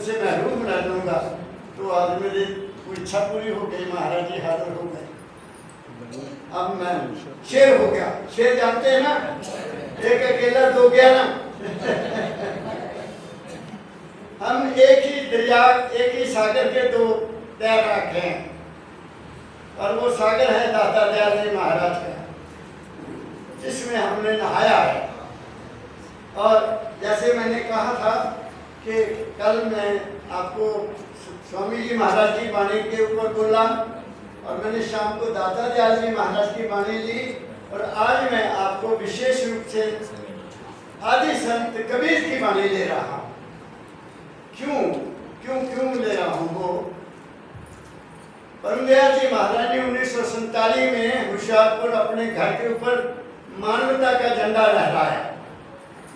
से महरूम रह जाऊंगा। तो आज मेरी इच्छा पूरी हो गई, महाराज जी हाजिर हो गए। अब मैं शेर हो गया। शेर जानते हैं ना, एक अकेला दो गया ना। हम एक ही दरिया, एक ही सागर के दो तैराक हैं, और वो सागर है दाता दयाल जी महाराज का, जिसमें हमने नहाया है। और जैसे मैंने कहा था कि कल मैं आपको स्वामी जी महाराज की वाणी के ऊपर बोला, और मैंने शाम को दाता दयाल जी महाराज की वाणी ली, और आज मैं आपको विशेष रूप से आदि संत कबीर की वाणी ले रहा हूँ। क्यों क्यों क्यों ले रहा हूँ? वो परम दयाल जी महाराज ने 1947 में होशियारपुर अपने घर के ऊपर मानवता का झंडा लहराया।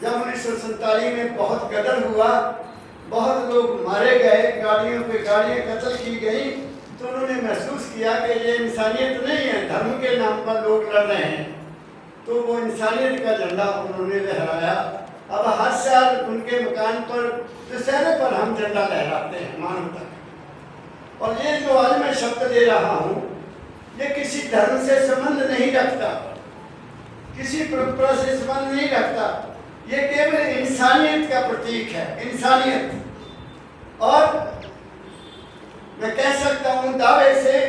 जब 1947 में बहुत गदर हुआ, बहुत लोग मारे गए, गाड़ियों पे गाड़ियाँ कत्ल की गई, तो उन्होंने महसूस किया कि ये इंसानियत नहीं है, धर्म के नाम पर लोग लड़ रहे हैं। तो वो इंसानियत का झंडा उन्होंने लहराया। अब हर साल उनके मकान पर दशहरे पर हम झंडा लहराते हैं मानवता का। और ये जो आज मैं शब्द दे रहा हूँ, ये किसी धर्म से संबंध नहीं रखता, किसी परंपरा से संबंध नहीं रखता, ये केवल इंसानियत का प्रतीक है, इंसानियत। और मैं कह सकता हूँ दावे से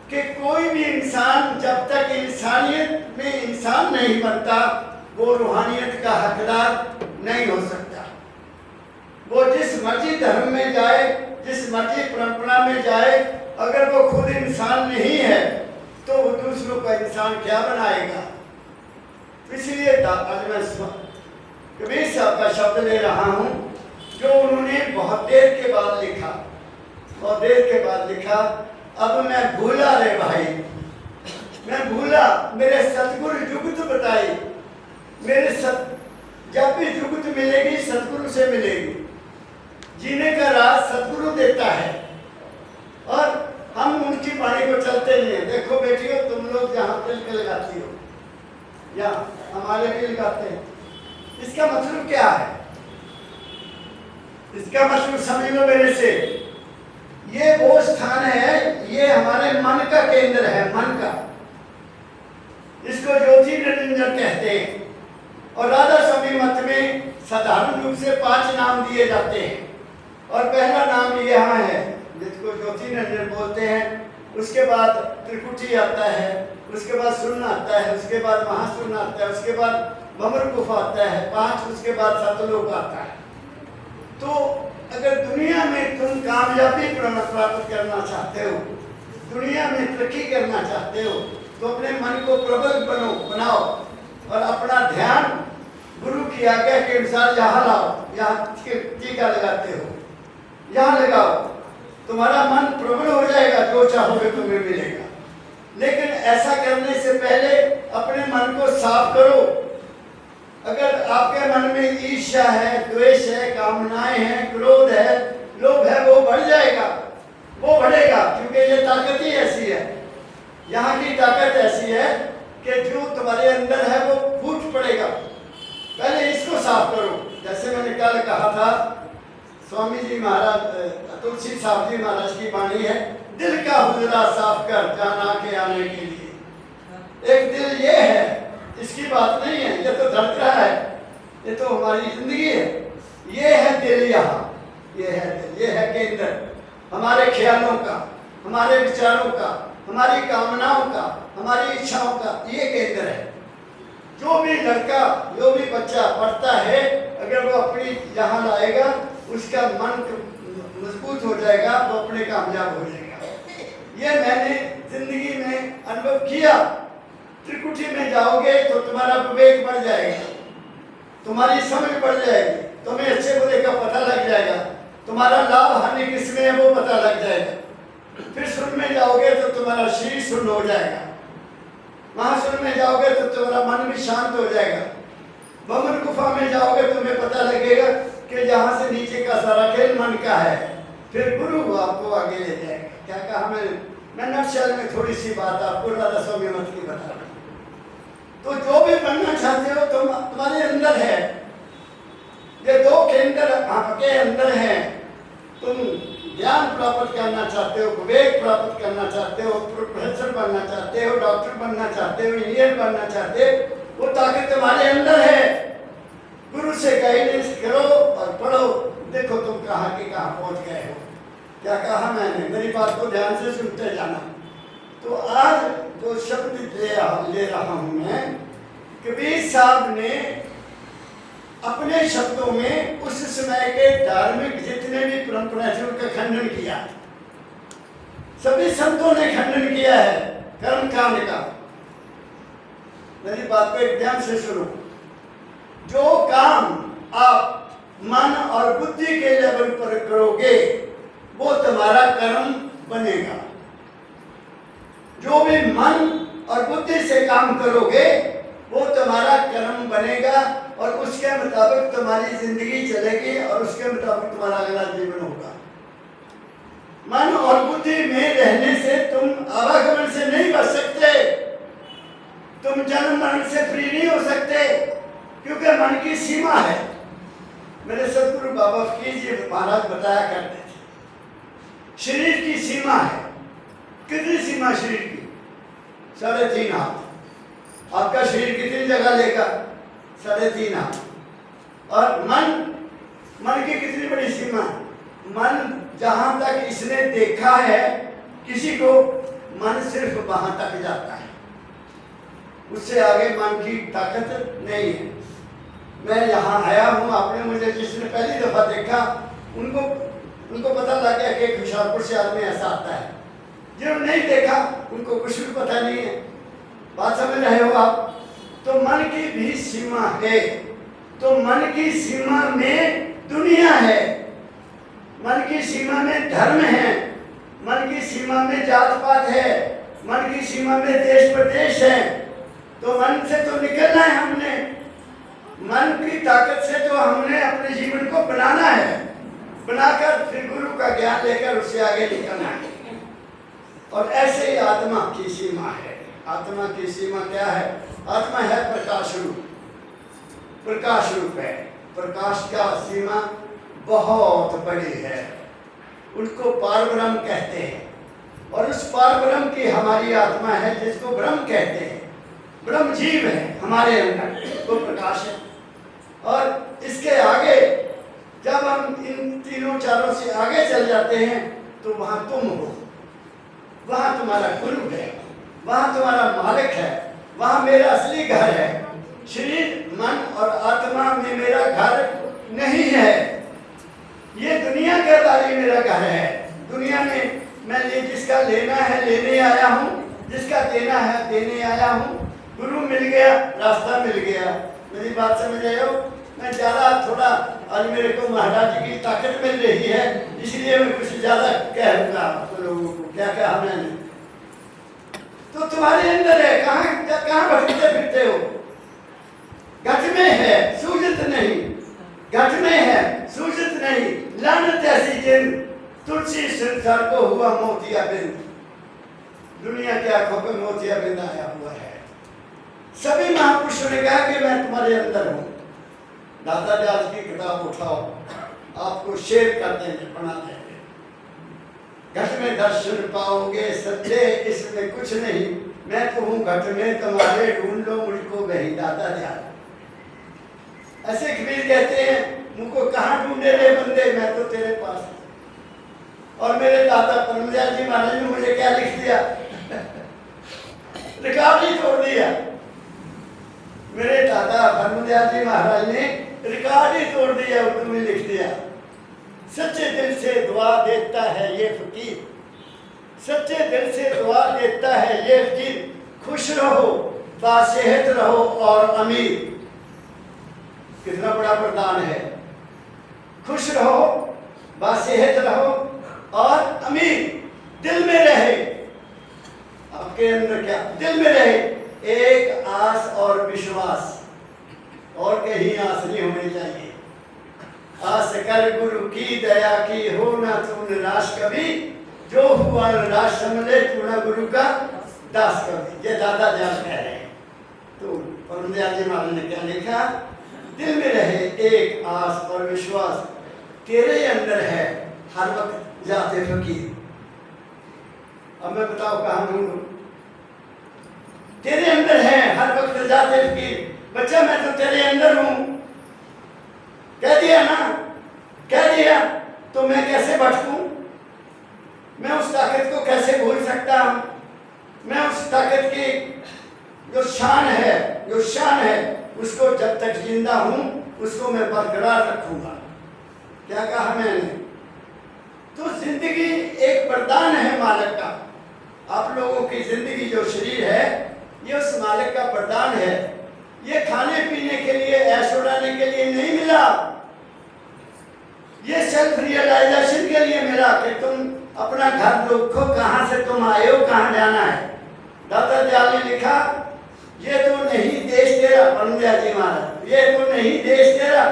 कि कोई भी इंसान जब तक इंसानियत में इंसान नहीं बनता, वो रूहानियत का हकदार नहीं हो सकता। वो जिस मर्जी धर्म में जाए, जिस मर्जी परंपरा में जाए, अगर वो खुद इंसान नहीं है तो वो दूसरों का इंसान क्या बनाएगा? इसलिए आज मैं कबीर साहब का शब्द ले रहा हूँ, जो उन्होंने बहुत देर के बाद लिखा, बहुत देर के बाद लिखा। अब मैं भूला रे भाई, मैं भूला, मेरे सतगुरु जुगत बताई, मेरे जब भी जुगत मिलेगी सतगुरु से मिलेगी। जीने का राज सतगुरु देता है, और हम उनकी वाणी को चलते नहीं है। देखो बेटियों, तुम लोग जहाँ तिलक लगाती हो या हमारे भी लगाते हैं, इसका मतलब क्या है? इसका मतलब समझ लो मेरे से, ये वो स्थान है, ये हमारे मन का केंद्र है, मन का। इसको ज्योति निरंजन कहते हैं। और राधा स्वामी मत में साधारण रूप से 5 नाम दिए जाते हैं, और पहला नाम यहाँ है जिसको ज्योति निरंजन बोलते हैं। उसके बाद त्रिकुटी आता है, उसके बाद शून्य आता है, उसके बाद महाशून्य आता है, उसके बाद भंवर गुफा आता है 5, उसके बाद सतलोक आता है। तो अगर दुनिया में तुम कामयाबी प्राप्त करना चाहते हो, दुनिया में तरक्की करना चाहते हो, तो अपने मन को प्रबल बनाओ, और अपना ध्यान गुरु की आज्ञा के अनुसार यहाँ लाओ। यहाँ टीका लगाते हो, यहाँ लगाओ, तुम्हारा मन प्रबल हो जाएगा, जो चाहोगे तुम्हें मिलेगा। लेकिन ऐसा करने से पहले अपने मन को साफ करो। अगर आपके मन में ईर्ष्या है, द्वेष है, कामनाएं हैं, क्रोध है, लोभ है, वो बढ़ जाएगा, वो बढ़ेगा, क्योंकि ये ताकत ही ऐसी है। यहाँ की ताकत ऐसी है कि जो तुम्हारे अंदर है वो फूट पड़ेगा। पहले इसको साफ करो। जैसे मैंने कल कहा था, स्वामी जी महाराज, तुलसी साहब जी महाराज की वाणी है, दिल का हुजरा साफ कर जाना के आने के लिए। एक दिल ये है, इसकी बात नहीं है, ये तो धड़क रहा है, ये तो हमारी जिंदगी है। ये है दिल, यहाँ ये है दिल, ये है केंद्र हमारे ख्यालों का, हमारे विचारों का, हमारी कामनाओं का, हमारी इच्छाओं का, ये केंद्र है। जो भी लड़का, जो भी बच्चा पढ़ता है, अगर वो अपनी यहाँ लाएगा, उसका मन मजबूत हो जाएगा, वो अपने कामयाब हो जाएगा। ये मैंने जिंदगी में अनुभव किया। त्रिकुटी में जाओगे तो तुम्हारा विवेक बढ़ जाएगा, तुम्हारी समझ बढ़ जाएगी, तुम्हें अच्छे बुरे का पता लग जाएगा, तुम्हारा लाभ हानि किसमें है वो पता लग जाएगा। फिर शून्य में जाओगे तो तुम्हारा शरीर शून्य हो जाएगा, महाशून्य में जाओगे तो तुम्हारा मन भी शांत हो जाएगा, भंवर गुफा में जाओगे तुम्हें पता लगेगा कि जहाँ से नीचे का सारा खेल मन का है। फिर गुरु आपको आगे ले जाएगा। क्या कहा मैं नक्शल में थोड़ी सी बात आपको राधा स्वामी मत की बता रहा हूँ। तो जो भी बनना चाहते हो तुम्हारे अंदर है, ये 2 केंद्र आपके अंदर हैं। तो तुम ज्ञान प्राप्त करना चाहते हो, विवेक प्राप्त करना चाहते हो, प्रोफेसर बनना चाहते हो, डॉक्टर बनना चाहते हो, इंजीनियर बनना चाहते हो, वो ताकत तुम्हारे अंदर है। गुरु से गाइडेंस करो और पढ़ो, देखो तुम कहाँ के कहाँ पहुँच गए हो। क्या कहा मैंने, मेरी बात को ध्यान से सुनते जाना। तो आज जो शब्द ले रहा हूँ मैं, कबीर साहब ने अपने शब्दों में उस समय के धार्मिक जितने भी परंपरा थे उनका खंडन किया। सभी संतों ने खंडन किया है कर्म कांड का। मेरी बात को एक ध्यान से सुनो। जो काम आप मन और बुद्धि के लेवल पर करोगे वो तुम्हारा कर्म बनेगा। जो भी मन और बुद्धि से काम करोगे वो तुम्हारा कर्म बनेगा और उसके मुताबिक तुम्हारी जिंदगी चलेगी और उसके मुताबिक तुम्हारा अगला जीवन होगा। मन और बुद्धि में रहने से तुम आवागमन से नहीं बच सकते, तुम जन्म मरण से फ्री नहीं हो सकते, क्योंकि मन की सीमा है। मेरे सतगुरु बाबा फकीर जी महाराज बताया करते थे, शरीर की सीमा है। कितनी सीमा शरीर की? 3.5 हाथ। आपका शरीर कितनी जगह लेगा? 3.5 हाथ। और मन की कितनी बड़ी सीमा? मन जहां तक इसने देखा है किसी को, मन सिर्फ वहां तक जाता है, उससे आगे मन की ताकत नहीं है। मैं यहाँ आया हूँ, आपने मुझे जिसने पहली दफा देखा उनको पता लग गया कि हुशियारपुर से आदमी ऐसा आता है। जिन्होंने नहीं देखा उनको कुछ भी पता नहीं है। बात समझ रहे हो आप? तो मन की भी सीमा है। तो मन की सीमा में दुनिया है, मन की सीमा में धर्म है, मन की सीमा में जात पात है, मन की सीमा में देश प्रदेश है। तो मन से तो निकलना है हमने, मन की ताकत से तो हमने अपने जीवन को बनाना है, बनाकर फिर गुरु का ज्ञान लेकर उससे आगे निकलना है। और ऐसे ही आत्मा की सीमा है। आत्मा की सीमा क्या है? आत्मा है प्रकाश रूप। प्रकाश रूप है। प्रकाश का सीमा बहुत बड़ी है, उनको पारब्रह्म कहते हैं। और उस पारब्रह्म की हमारी आत्मा है जिसको ब्रह्म कहते हैं। ब्रह्म जीव है हमारे अंदर, वो प्रकाश है। और इसके आगे जब हम इन तीनों चारों से आगे चल जाते हैं तो वहां तुम हो, वहां तुम्हारा गुरु है, वहां तुम्हारा मालिक है, वहां मेरा असली घर है। शरीर मन और आत्मा में मेरा घर नहीं है। ये दुनिया के बारे मेरा घर है। दुनिया में मैं जिसका लेना है लेने आया हूँ, जिसका देना है देने आया हूँ। गुरु मिल गया, रास्ता मिल गया। मेरी बात समझ रहे हो? मैं ज़्यादा थोड़ा आज मेरे को महाराज जी की ताकत मिल रही है, इसलिए मैं कुछ ज़्यादा कहूँगा आप लोगों को। क्या कहा मैंने? तो तुम्हारे अंदर है, कहाँ भटकते फिरते हो? घट में है, सूझत नहीं। घट में है, सूझत नहीं। लानत ऐसी जिन तुलसी संसार को हुआ मोतिया बिंद। दुनिया की आंखों पे मोतिया बिंद आया हुआ है। सभी महापुरुषों ने कहा कि मैं तुम्हारे अंदर हूँ। दादा दयाल की किताब उठाओ, आपको शेयर कर देंगे, बना देंगे। घट में दर्शन पाओगे सच्चे, इसमें कुछ नहीं। मैं तो हूँ घट में, तुम्हारे ढूंढ लो मुझको वही। दादा दयाल ऐसे कबीर कहते हैं, मुझको कहाँ ढूंढे रे बंदे, मैं तो तेरे पास। और मेरे दादा परमदयाल जी महाराज ने मुझे क्या लिख दिया? रिकॉर्ड ही तोड़ दिया। मेरे दादा परमदयाल जी महाराज ने रिकॉर्ड ही तोड़ दिया, उर्दू में लिख दिया। सच्चे दिल से दुआ देता है ये फकीर, सच्चे दिल से दुआ देता है ये फकीर। खुश रहो, बासेहत रहो और अमीर। कितना बड़ा वरदान है। खुश रहो, बासेहत रहो और अमीर। दिल में रहे, आपके अंदर क्या दिल में रहे? एक आस और विश्वास, और कहीं आस नहीं होनी चाहिए। आस कर गुरु की दया की, हो ना तू निराश कभी। जो हुआ निराश समझे, तू ना गुरु का दास कभी। ये दादा दयाल कह रहे हैं। तो परमदयाल जी महाराज ने क्या लिखा? दिल में रहे एक आस और विश्वास, तेरे अंदर है हर वक्त जाते फकीर। अब मैं बताओ कहाँ ढूंढूं? तेरे अंदर है हर वक्त जाते फकीर। बच्चा मैं तो तेरे अंदर हूं, कह दिया ना, कह दिया तो मैं कैसे भटकूं? मैं उस ताकत को कैसे भूल सकता हूं? मैं उस ताकत की जो शान है उसको जब तक जिंदा हूं उसको मैं बरकरार रखूंगा। क्या कहा मैंने? तो जिंदगी एक वरदान है मालिक का। आप लोगों की जिंदगी जो शरीर है ये उस मालिक का वरदान है। ये खाने पीने के लिए, ऐश उड़ाने के लिए नहीं मिला, ये सेल्फ रियलाइजेशन के लिए मिला कि तुम अपना घर देखो, कहां से तुम आए हो, कहां जाना है। दाता दयाल ने लिखा ये तो नहीं देश तेरा, पंडिया जी महाराज, ये तो नहीं देश तेरा,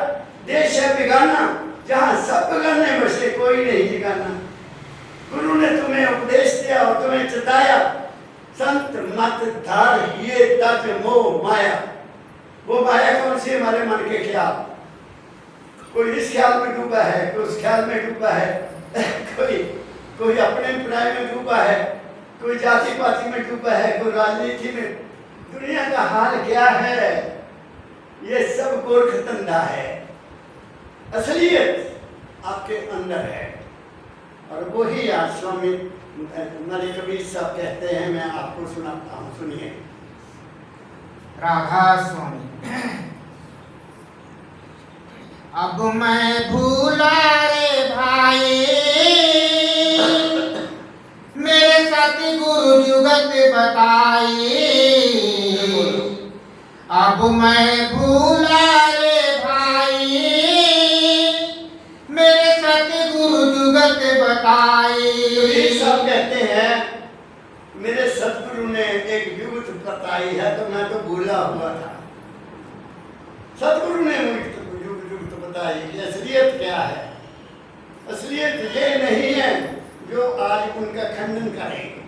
देश है बिगाना, जहां सब बिगाने बसे कोई नहीं ठिकाना। गुरु ने तुम्हें उपदेश दिया और तुम्हें चिताया, संत मत धार ये तज मोह माया। वो माया कौन सी? हमारे मन के ख्याल। कोई इस ख्याल में डूबा है, कोई उस ख्याल में डूबा है, कोई अपने पराये में डूबा है, कोई जाति पाति में डूबा है, कोई राजनीति में। दुनिया का हाल क्या है? ये सब गोरख धंधा है। असलियत आपके अंदर है और वही आज स्वामी हमारे कबीर साहब कहते हैं। मैं आपको सुनाता हूँ, सुनिए। राधा स्वामी। अब मैं भूला रे भाई, मेरे सतगुरु जुगत बताए। अब मैं भूला रे भाई, मेरे सतगुरु जुगत बताए। कबीर साहब कहते हैं मेरे सतगुरु ने एक जुगत बताई है तो मैं तो भूला हुआ था। सतगुरु ने मुझे जुगत बताई। असलियत क्या है? असलियत ये नहीं है जो आज उनका खंडन करेंगे।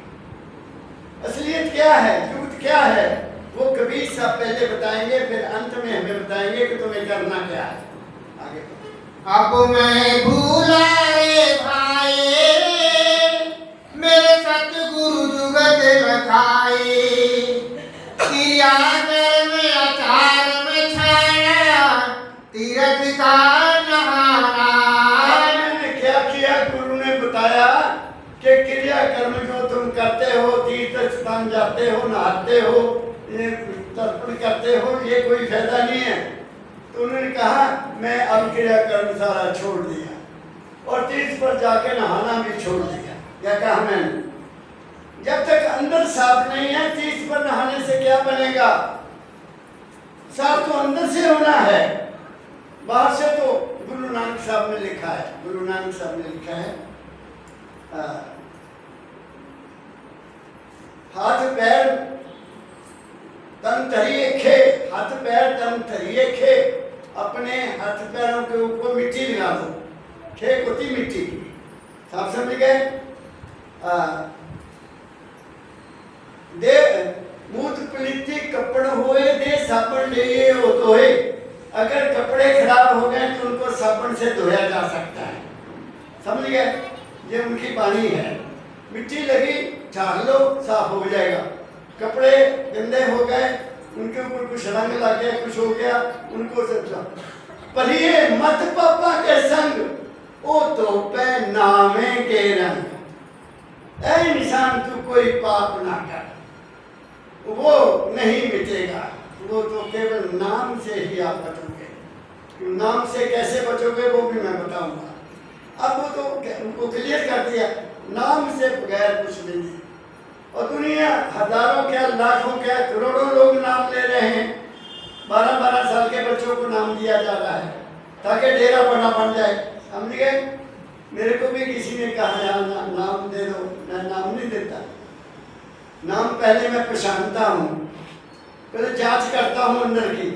असलियत क्या है? जुगत क्या है? वो कबीर साहब पहले बताएंगे, फिर अंत में हमें बताएंगे कि तुम्हें करना क्या है। आगे अब मैं भूला रे भाई, मेरे सतगुरु जुगत लखाए। क्रिया कर्म आचार में छाया, तीर्थ का नहाना। मैंने क्या किया? गुरु ने बताया कि क्रिया कर्म जो तुम करते हो, तीर्थ स्थान जाते हो, नहाते हो, तर्पण करते हो, ये कोई फायदा नहीं है। तो उन्होंने कहा मैं अब क्रिया कर्म सारा छोड़ दिया और तीर्थ पर जाके नहाना भी छोड़ दिया। क्या कहा मैंने? जब तक अंदर साफ नहीं है तीर्थ पर नहाने से क्या बनेगा? साफ तो अंदर से होना है, बाहर से तो। गुरु नानक साहब ने लिखा है, गुरु नानक साहब ने लिखा है हाथ पैर तन तरिए खे, हाथ पैर तन तरिए खे। अपने हाथ पैरों के ऊपर मिट्टी लगा दो। खे होती मिट्टी। साफ समझ गए? दे मूत पलिती कपड़ होए, दे साबुन ले हो तो है। अगर कपड़े खराब हो गए तो उनको साबुन से धोया जा सकता है। समझ गए? ये उनकी वाणी है। मिट्टी लगी, झाड़ लो, साफ हो जाएगा। कपड़े गंदे हो गए, उनके ऊपर कुछ रंग लग गया, कुछ हो गया, उनको सब पढ़िए मत पापा के संग, ओ तो पे नामे के रंग। ऐ इंसान तू कोई पाप ना कर, वो नहीं मिटेगा। वो तो केवल नाम से ही आप बचोगे। नाम से कैसे बचोगे वो भी मैं बताऊंगा। अब वो तो उनको क्लियर कर दिया, नाम से बगैर कुछ नहीं। और दुनिया हजारों क्या, लाखों क्या, करोड़ों लोग नाम ले रहे हैं। 12-12 साल के बच्चों को नाम दिया जा रहा है ताकि डेरा बड़ा बन जाए। समझ गए? मेरे को भी किसी ने कहा यार नाम दे दो, मैं नाम नहीं देता। नाम पहले मैं पहचानता हूँ, पहले जांच करता हूँ अंदर की,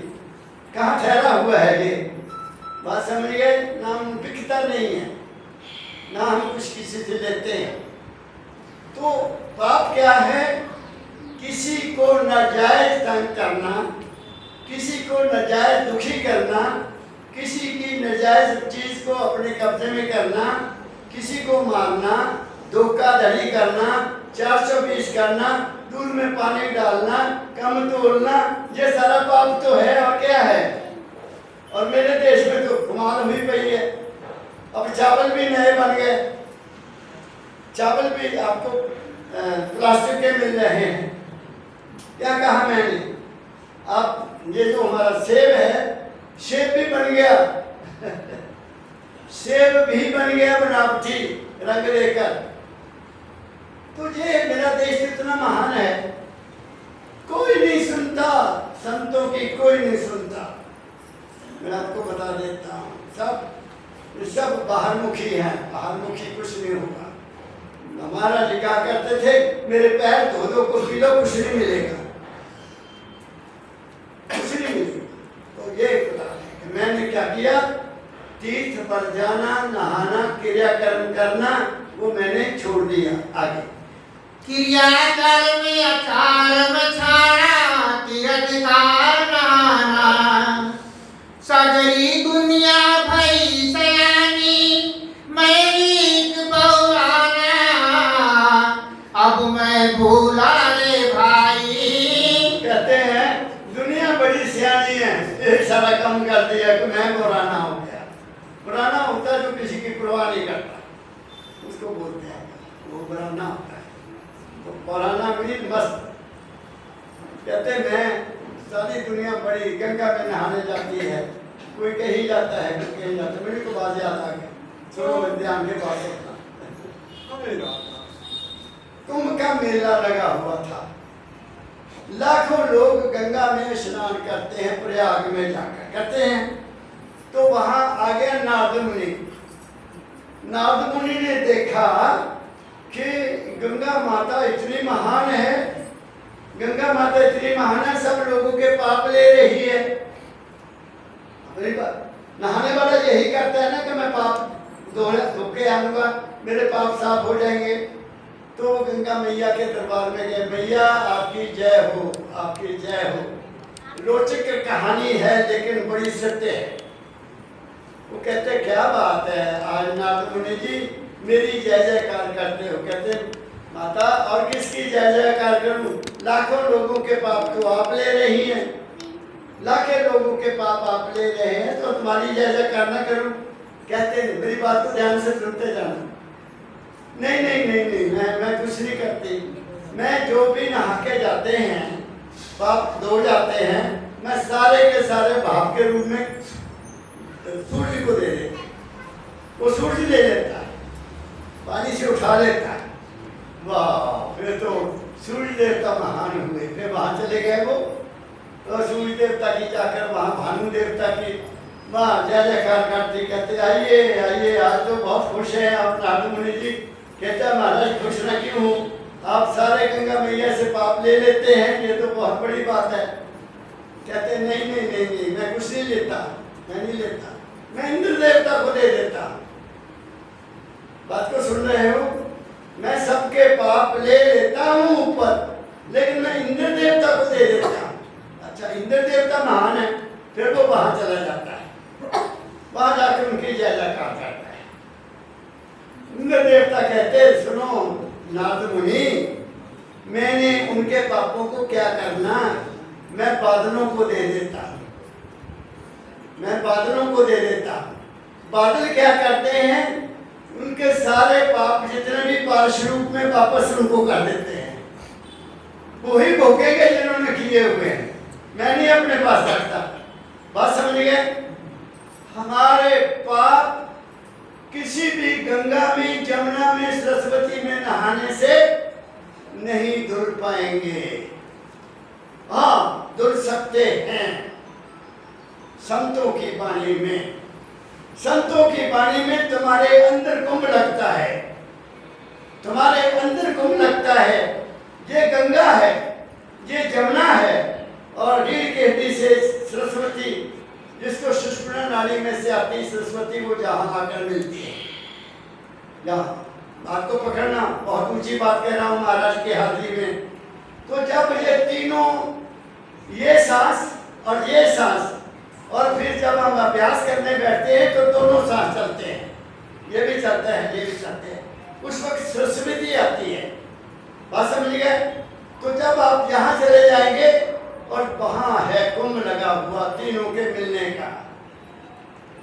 कहाँ ठहरा हुआ है ये। बात समझ गए? नाम बिकता नहीं है ना, हम कुछ किसी से लेते हैं। तो पाप क्या है? किसी को नाजायज तंग करना, किसी को नाजायज दुखी करना, किसी की नाजायज चीज को अपने कब्जे में करना, किसी को मारना, धोखाधड़ी करना, 420 करना, दूध में पानी डालना, कम तोड़ना, ये सारा पाप तो है। और क्या है? और मेरे देश में तो कमाल हुई पई है। अब चावल भी नए बन गए, चावल भी आपको प्लास्टिक के मिल रहे हैं। क्या कहा मैंने? आप ये जो हमारा सेब है, सेब भी बन गया सेब भी बन गया बनावटी रंग लेकर। तो ये मेरा देश इतना महान है, कोई नहीं सुनता, संतों की कोई नहीं सुनता। मैं आपको बता देता हूँ, सब बाहरमुखी हैं, बाहरमुखी कुछ नहीं होगा। हमारा लिखा करते थे, मेरे पैर धो दो कुछ किलो, कुछ नहीं मिलेगा, कुछ नहीं मिलेगा। तो ये बता कि मैंने क्या किया, तीर्थ पर जाना, नहाना, क्रियाकर्म करना, वो मैंने छोड़ दिया। आगे क्रिया कर्म आचार में छाड़ा, तीर्थ का नहाना। सगरी दुनिया भई सयानी, मैं एक बौराना। अब मैं भूला रे भाई। कहते हैं दुनिया बड़ी सियानी है, ये सारा काम कर दिया कि मैं पुराना हो गया। पुराना होता है जो किसी की परवाह नहीं करता, उसको बोलते हैं वो पुराना होता है। तो पुराना भी मस्त। कहते मैं सारी दुनिया बड़ी गंगा में नहाने जाती है, कोई कहीं जाता है, कोई कहीं जाता है। मेरे को बात याद आ गई, चलो ध्यान के पास कुंभ का मेला लगा हुआ था, लाखों लोग गंगा में स्नान करते हैं, प्रयाग में जाकर करते हैं। तो वहां आ गया नारद मुनि। नारद मुनि ने देखा कि गंगा माता इतनी महान है, गंगा माता इतनी महान है, सब लोगों के पाप ले रही है। नहाने वाला यही करता है ना कि मैं पाप धो के आऊंगा, मेरे पाप साफ हो जाएंगे। तो गंगा मैया के दरबार में गए, मैया आपकी जय हो, आपकी जय हो। रोचक कहानी है लेकिन बड़ी सत्य है। वो कहते क्या बात है, आज नारद मुनि जी मेरी जय जयकार करते हो। कहते माता और किसकी जय जयकार करूं, लाखों लोगों के पाप तो आप ले रही हैं, लाखों लोगों के पाप आप ले रहे हैं, तो तुम्हारी जय जयकार ना करूं। कहते हैं मेरी बात को ध्यान से सुनते जाना। नहीं नहीं नहीं नहीं, मैं कुछ नहीं करती। मैं जो भी नहा के जाते हैं, पाप धो जाते हैं, मैं सारे के सारे भाव के रूप में सूर्य को दे देता। वो सूर्य ले लेता है, पानी से उठा लेता है। वाह, फिर तो सूर्य देवता महान हुए। फिर वहां चले गए वो, तो सूर्य देवता की जाकर वहां भानु देवता की वहाँ जय जयकार करते, कहते आइए आइए, आज तो बहुत खुश हैं आप नारद मुनि जी। कहता महाराज खुश न क्यों हूँ, आप सारे गंगा मैया से पाप ले लेते हैं, ये तो बहुत बड़ी बात है। कहते नहीं नहीं नहीं नहीं, मैं कुछ नहीं लेता, मैं नहीं लेता, मैं इंद्र देवता को दे देता। बात को सुन रहे हो? मैं सबके पाप ले लेता हूँ ऊपर, लेकिन मैं इंद्र देवता को दे देता हूँ। अच्छा, इंद्र देवता महान है। फिर वो वहां चला जाता है, वहां जाकर उनकी जय जयकार करता है। इंद्र देवता कहते सुनो नारद मुनि, मैंने उनके पापों को क्या करना, मैं बादलों को दे देता हूं, मैं बादलों को दे देता हूं। बादल क्या करते हैं, उनके सारे पाप जितने भी पार्श रूप में वापस उनको कर देते हैं। वो ही भोगेंगे जिन्होंने किए हुए हैं, मैं नहीं अपने पास रखता। बात समझ गए? हमारे पाप किसी भी गंगा में, जमुना में, सरस्वती में नहाने से नहीं धुल पाएंगे। हाँ, धुल सकते हैं संतों की वाणी में। संतों की वाणी में तुम्हारे अंदर कुंभ लगता है, तुम्हारे अंदर कुंभ लगता है। ये गंगा है, ये जमुना है, और रीढ़ के हड्डी से सरस्वती, जिसको सुषुम्ना नाड़ी में से आती सरस्वती, वो जहां आकर मिलती है। यहाँ बात को पकड़ना, बहुत ऊंची बात कह रहा हूँ महाराज के हाजिरी में। तो जब ये तीनों, ये सांस और ये सांस, और फिर जब हम अभ्यास करने बैठते हैं तो दोनों सांस चलते हैं। ये भी चलते हैं, ये भी चलते हैं। उस वक्त सरस्वती आती है, बात समझ गए? तो जब आप यहाँ चले जाएंगे और वहाँ है कुंभ लगा हुआ तीनों के मिलने का,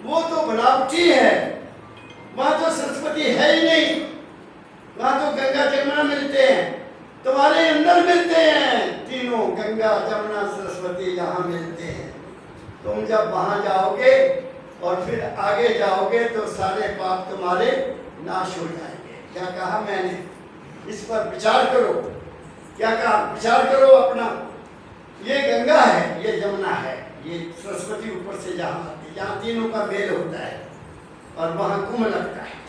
वो तो बनावटी है, वहाँ तो सरस्वती है ही नहीं, वहाँ तो गंगा जमुना मिलते हैं, तुम्हारे अंदर मिलते हैं तीनों, गंगा जमुना सरस्वती यहाँ मिलते हैं। तुम जब वहाँ जाओगे और फिर आगे जाओगे तो सारे पाप तुम्हारे नाश हो जाएंगे। क्या कहा मैंने? इस पर विचार करो। क्या कहा? विचार करो अपना। ये गंगा है, ये जमुना है, ये सरस्वती ऊपर से जहाँ आती है, जहाँ तीनों का मेल होता है और वहाँ कुंभ लगता है।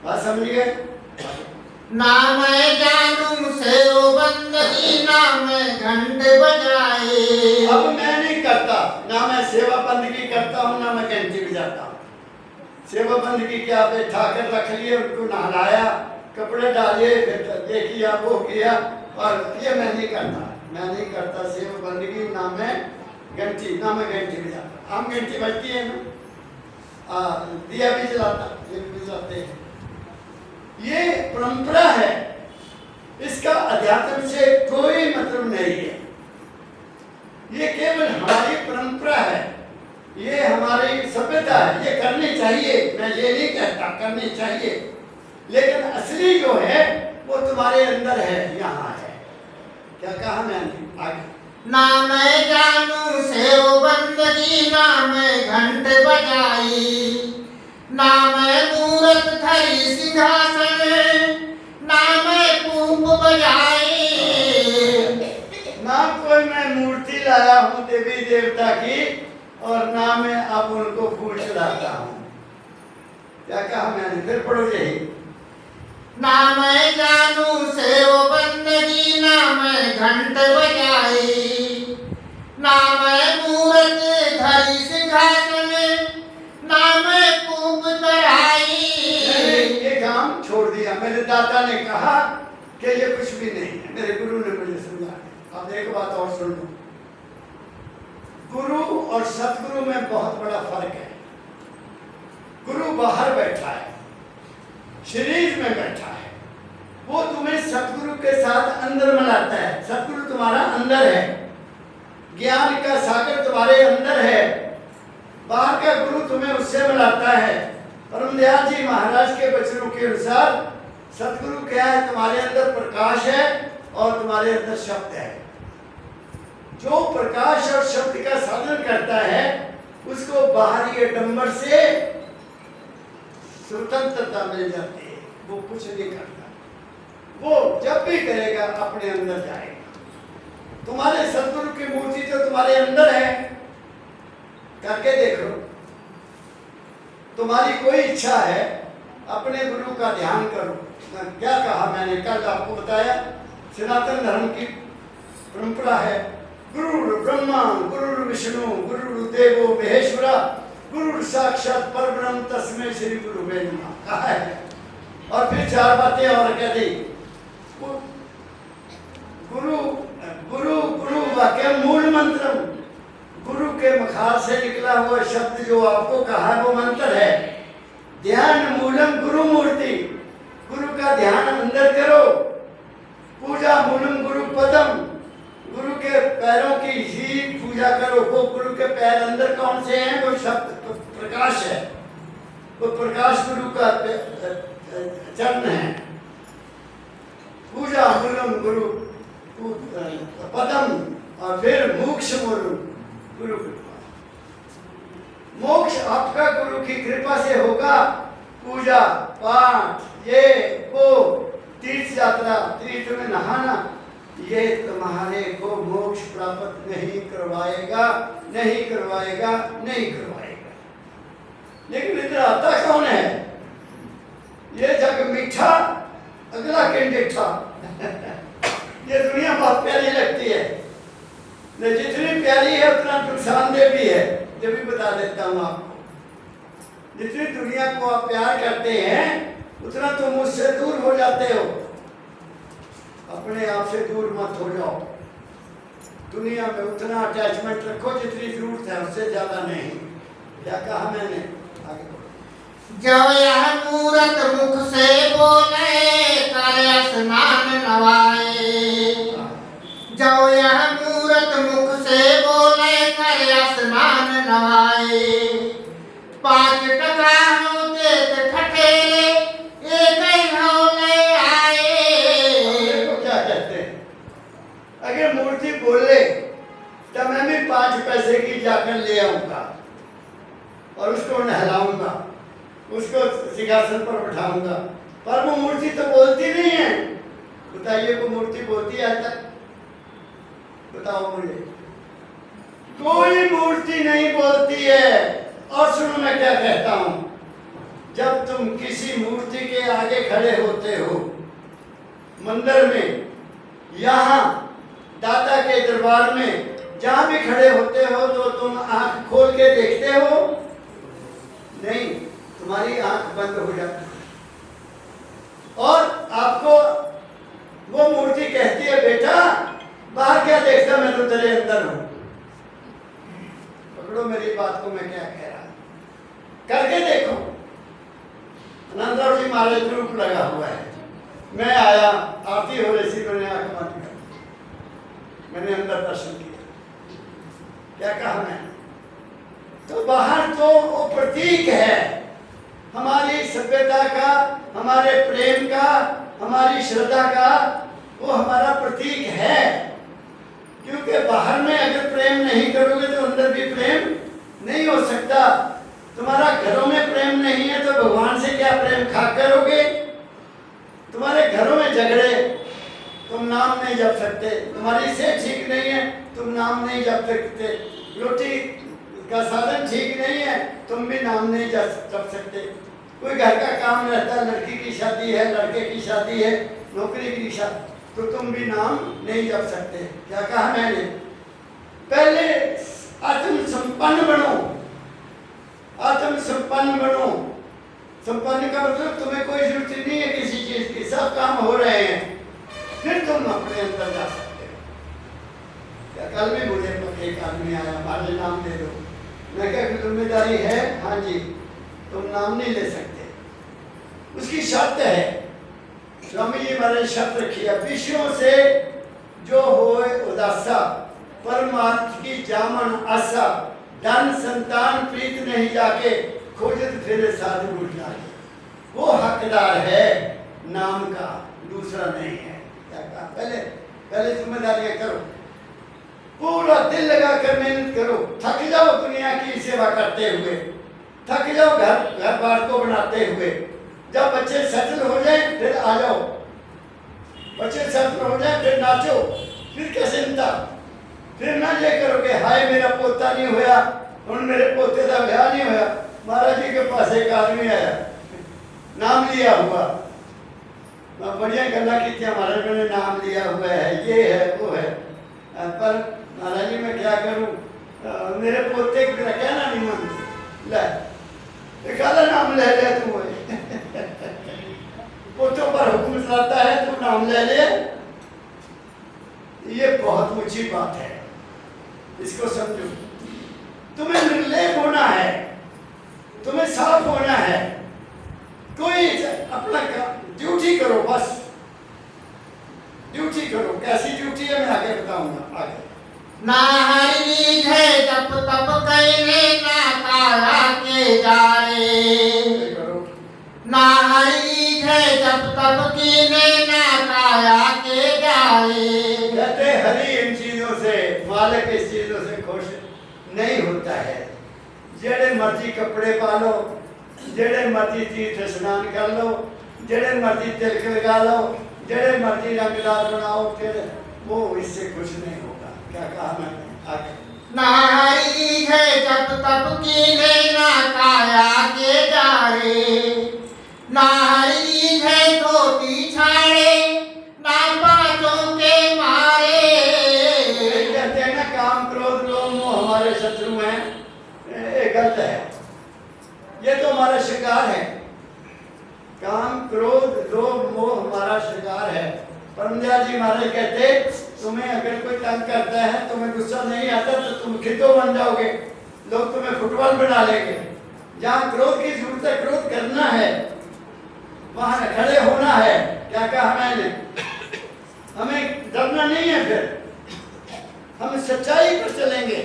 बात समझ गए? ना मैं जानूं सेव बंदगी, ना मैं घंट बजाए। अब मैं नहीं करता, ना मैं सेवा बंदगी करता हूँ, ना मैं घंटी बजाता हूँ। सेवा बंदगी क्या, बैठा कर रख लिए, उनको नहलाया, कपड़े डाले, ये किया वो किया, और ये मैं नहीं करता। मैं नहीं करता सेवा बंदगी, ना मैं घंटी बजाता। हम घंटी बजती है ना, दिया भी जलाता, ये भी जलाते हैं। ये परंपरा है, इसका अध्यात्म से कोई मतलब नहीं है। ये केवल हमारी परंपरा है, ये हमारी सभ्यता है, ये करनी चाहिए। मैं ये नहीं कहता करनी चाहिए, लेकिन असली जो है वो तुम्हारे अंदर है, यहाँ है। क्या कहा मैंने? आगे। ना मैं जानूं सेव बंदगी, ना मैं घंट बजाई, ना मैं मूरत धरी सिंहासन, ना मैं पूप बजाई। ना कोई मैं मूर्ति लाया हूँ देवी देवता की, और ना मैं अब उनको फूल चढ़ाता हूँ। क्या कहा मैंने? फिर पढ़ो यही। ना मैं जानूं सेव बंदगी, ना मैं घंट बजाई, ना मैं मूरत धरी सिंहासन, ना मैं पूप चढ़ाई। ये काम छोड़ दिया। मेरे दादा ने कहा कि ये कुछ भी नहीं है, मेरे गुरु ने मुझे समझाया। अब एक बात और सुन लो, गुरु और सतगुरु में बहुत बड़ा फर्क है। गुरु बाहर बैठा है, शरीर में बैठा है, वो तुम्हें सतगुरु के साथ अंदर मिलाता है। सतगुरु तुम्हारा अंदर है, ज्ञान का सागर तुम्हारे अंदर है, बाहर का गुरु तुम्हें उससे मिलाता है। परमदयाल जी महाराज के वचनों के अनुसार सतगुरु क्या है? तुम्हारे अंदर प्रकाश है और तुम्हारे अंदर शब्द है। जो प्रकाश और शब्द का साधन करता है उसको बाहरी डंबर से स्वतंत्रता मिल जाती है, वो कुछ नहीं करता। वो जब भी करेगा अपने अंदर जाएगा। तुम्हारे सतगुरु की मूर्ति तो तुम्हारे अंदर है, करके देखो। तुम्हारी कोई इच्छा है, अपने गुरु का ध्यान करो। क्या कहा मैंने? कल आपको बताया, सनातन धर्म की परंपरा है, गुरु ब्रह्मा गुरु विष्णु गुरु देवो महेश्वरा गुरु साक्षात परब्रह्म तस्मै श्री गुरु नमः कहा है। और फिर चार बातें और कह दी। गुरु गुरु गुरु वाक्य मूल मंत्र, गुरु के मुखार से निकला हुआ शब्द जो आपको कहा वो मंत्र है। ध्यान मूलम गुरु मूर्ति, गुरु का ध्यान अंदर करो। पूजा मूलम गुरु पदम, गुरु के पैरों की ही पूजा करो। वो गुरु के पैर अंदर कौन से हैं? वो शब्द प्रकाश है, वो प्रकाश गुरु का चरण है। पूजा मूलम गुरु पदम, और फिर मोक्ष मूलम गुरु कृपा। मोक्ष आपका गुरु की कृपा से होगा। पूजा पाठ ये वो तीर्थ यात्रा, तीर्थ में नहाना, ये तुम्हारे को मोक्ष प्राप्त नहीं करवाएगा, नहीं करवाएगा, नहीं करवाएगा। लेकिन इधर आता कौन है? ये जग मीठा अगला कंडेठा। ये दुनिया बहुत प्यारी लगती है, जितनी प्यारी है उतना नुकसानदेह भी है। ये भी बता देता हूँ आपको। जितनी दुनिया को आप प्यार करते हैं उतना तुम मुझसे दूर हो जाते हो। अपने आप से दूर मत हो जाओ। दुनिया में उतना अटैचमेंट रखो जितनी जरूरत है, उससे ज्यादा नहीं। क्या कहा मैंने? आगे बढ़ो। जो यह मूरत मुख से बोले कर स्नान नवाए। जो यह मूरत मुख से बोले कर स्नान नवाए। 5 टका हो देत ठठेरे एक हो ले आए। देखो क्या कहते हैं, अगर मूर्ति बोले तो मैं भी 5 पैसे की जाकर ले आऊंगा और उसको नहलाऊंगा, उसको सिंहासन पर बैठाऊंगा, पर वो मूर्ति तो बोलती नहीं है। बताइए वो मूर्ति बोलती है आज तक? बताओ मुझे। कोई मूर्ति नहीं बोलती है। और सुनो मैं क्या कहता हूं, जब तुम किसी मूर्ति के आगे खड़े होते हो मंदिर में, यहाँ दाता के दरबार में, जहां भी खड़े होते हो, तो तुम आंख खोल के देखते हो? नहीं, तुम्हारी आंख बंद हो जाती है और आपको वो मूर्ति कहती है, बेटा बाहर क्या देखता, मैं तो तेरे अंदर हूं। पकड़ो मेरी बात को, मैं क्या कह रहा हूं, करके देखो। आनंदराव जी महाराज ग्रुप लगा हुआ है, मैं आया, आरती हो रही थी, मैंने आंख बंद कर, मैंने अंदर दर्शन किया। क्या कहा मैं? तो बाहर तो वो प्रतीक है हमारी सभ्यता का, हमारे प्रेम का, हमारी श्रद्धा का, वो हमारा प्रतीक है। क्योंकि बाहर में अगर प्रेम नहीं करोगे तो अंदर भी प्रेम नहीं हो सकता। तुम्हारा घरों में प्रेम नहीं है तो भगवान से क्या प्रेम खा करोगे? तुम्हारे घरों में झगड़े, तुम नाम नहीं जप सकते। तुम्हारी सेहत ठीक नहीं है, तुम नाम नहीं जप सकते। रोटी का साधन ठीक नहीं है, तुम भी नाम नहीं जप सकते। कोई घर का काम रहता है, लड़की की शादी है, लड़के की शादी है, नौकरी की शादी, तो तुम भी नाम नहीं जप सकते। क्या कहा मैंने? पहले आत्म संपन्न बनो, आत्म संपन्न बनो। संपन्न का मतलब तुम्हें कोई जरूरत नहीं है किसी चीज की, सब काम हो रहे हैं, फिर तुम अपने अंदर जा सकते हो। क्या कल भी मुझे एक आदमी आया, हमारे नाम दे दो। मैं क्या जिम्मेदारी है? हाँ जी, तुम नाम नहीं ले सकते, उसकी शर्त है। स्वामी जी महाराज शर्त रखी है, विषयों से जो होए उदासा, परमार्थ की जामन आशा, धन संतान प्रीत नहीं जाके, खोजत फिरे साधु उठ जाके। वो हकदार है नाम का, दूसरा नहीं है। क्या कहा? पहले जिम्मेदारियां करो, पूरा दिल लगाकर मेहनत करो, थक जाओ दुनिया की सेवा करते हुए, थक जाओ घर बार को बनाते हुए। जब बच्चे सेटल हो जाए फिर आ जाओ, बच्चे सेटल हो जाए फिर नाचो, फिर क्या चिंता, फिर ना ये करोगे हाय मेरा पोता नहीं होया, और मेरे पोते का ब्याह नहीं होया। महाराज जी के पास एक आदमी आया, नाम लिया हुआ, बढ़िया गल्ला की महाराज मैंने नाम लिया हुआ है, ये है वो है, पर महाराज जी मैं क्या करूं, मेरे पोते का कहना नहीं मन ले, काला नाम ले ले तू पोतों पर हुक्म चलाता है, तू नाम ले ले। ये बहुत ऊंची बात है, इसको समझो। तुम्हें निर्लेप होना है, तुम्हें साफ होना है, कोई अपना ड्यूटी करो, बस ड्यूटी करो। कैसी ड्यूटी है मैं आगे बताऊंगा। आगे ना हरि है जप तप कैले ना काया के जारे। ना हरि है जप तप कीने ना काया के जारे। कहते हरि इन चीजों से, मालिक इस चीजों से खुश नहीं होता है। जेड़े मर्जी कपड़े पा लो, जेड़े मर्जी तीर्थ स्नान कर लो, जेड़े मर्जी तिलक लगा लो, जेड़े मर्जी रंगदार बनाओ, फिर वो इससे खुश नहीं होगा। क्या कहा मैंने? आगे ना हरि है जप तप कीने ना काया के जारे। ना हरि है धोती छाड़े ना पांचों के मारे। कहते हैं ना काम क्रोध लोभ मोह हमारे शत्रु हैं, ये गलत है। ये तो हमारा शिकार है, काम क्रोध लोभ मोह हमारा शिकार है। परमदयाल जी महाराज कहते, तुम्हें अगर कोई तंग करता है, तुम्हें गुस्सा नहीं आता तो तुम खिद्दो बन जाओगे, लोग तुम्हें फुटबॉल बना लेंगे। जहाँ क्रोध की जरूरत है, क्रोध करना है, वहां खड़े होना है। क्या कहा मैंने? हमें डरना नहीं है, फिर हम सच्चाई पर चलेंगे,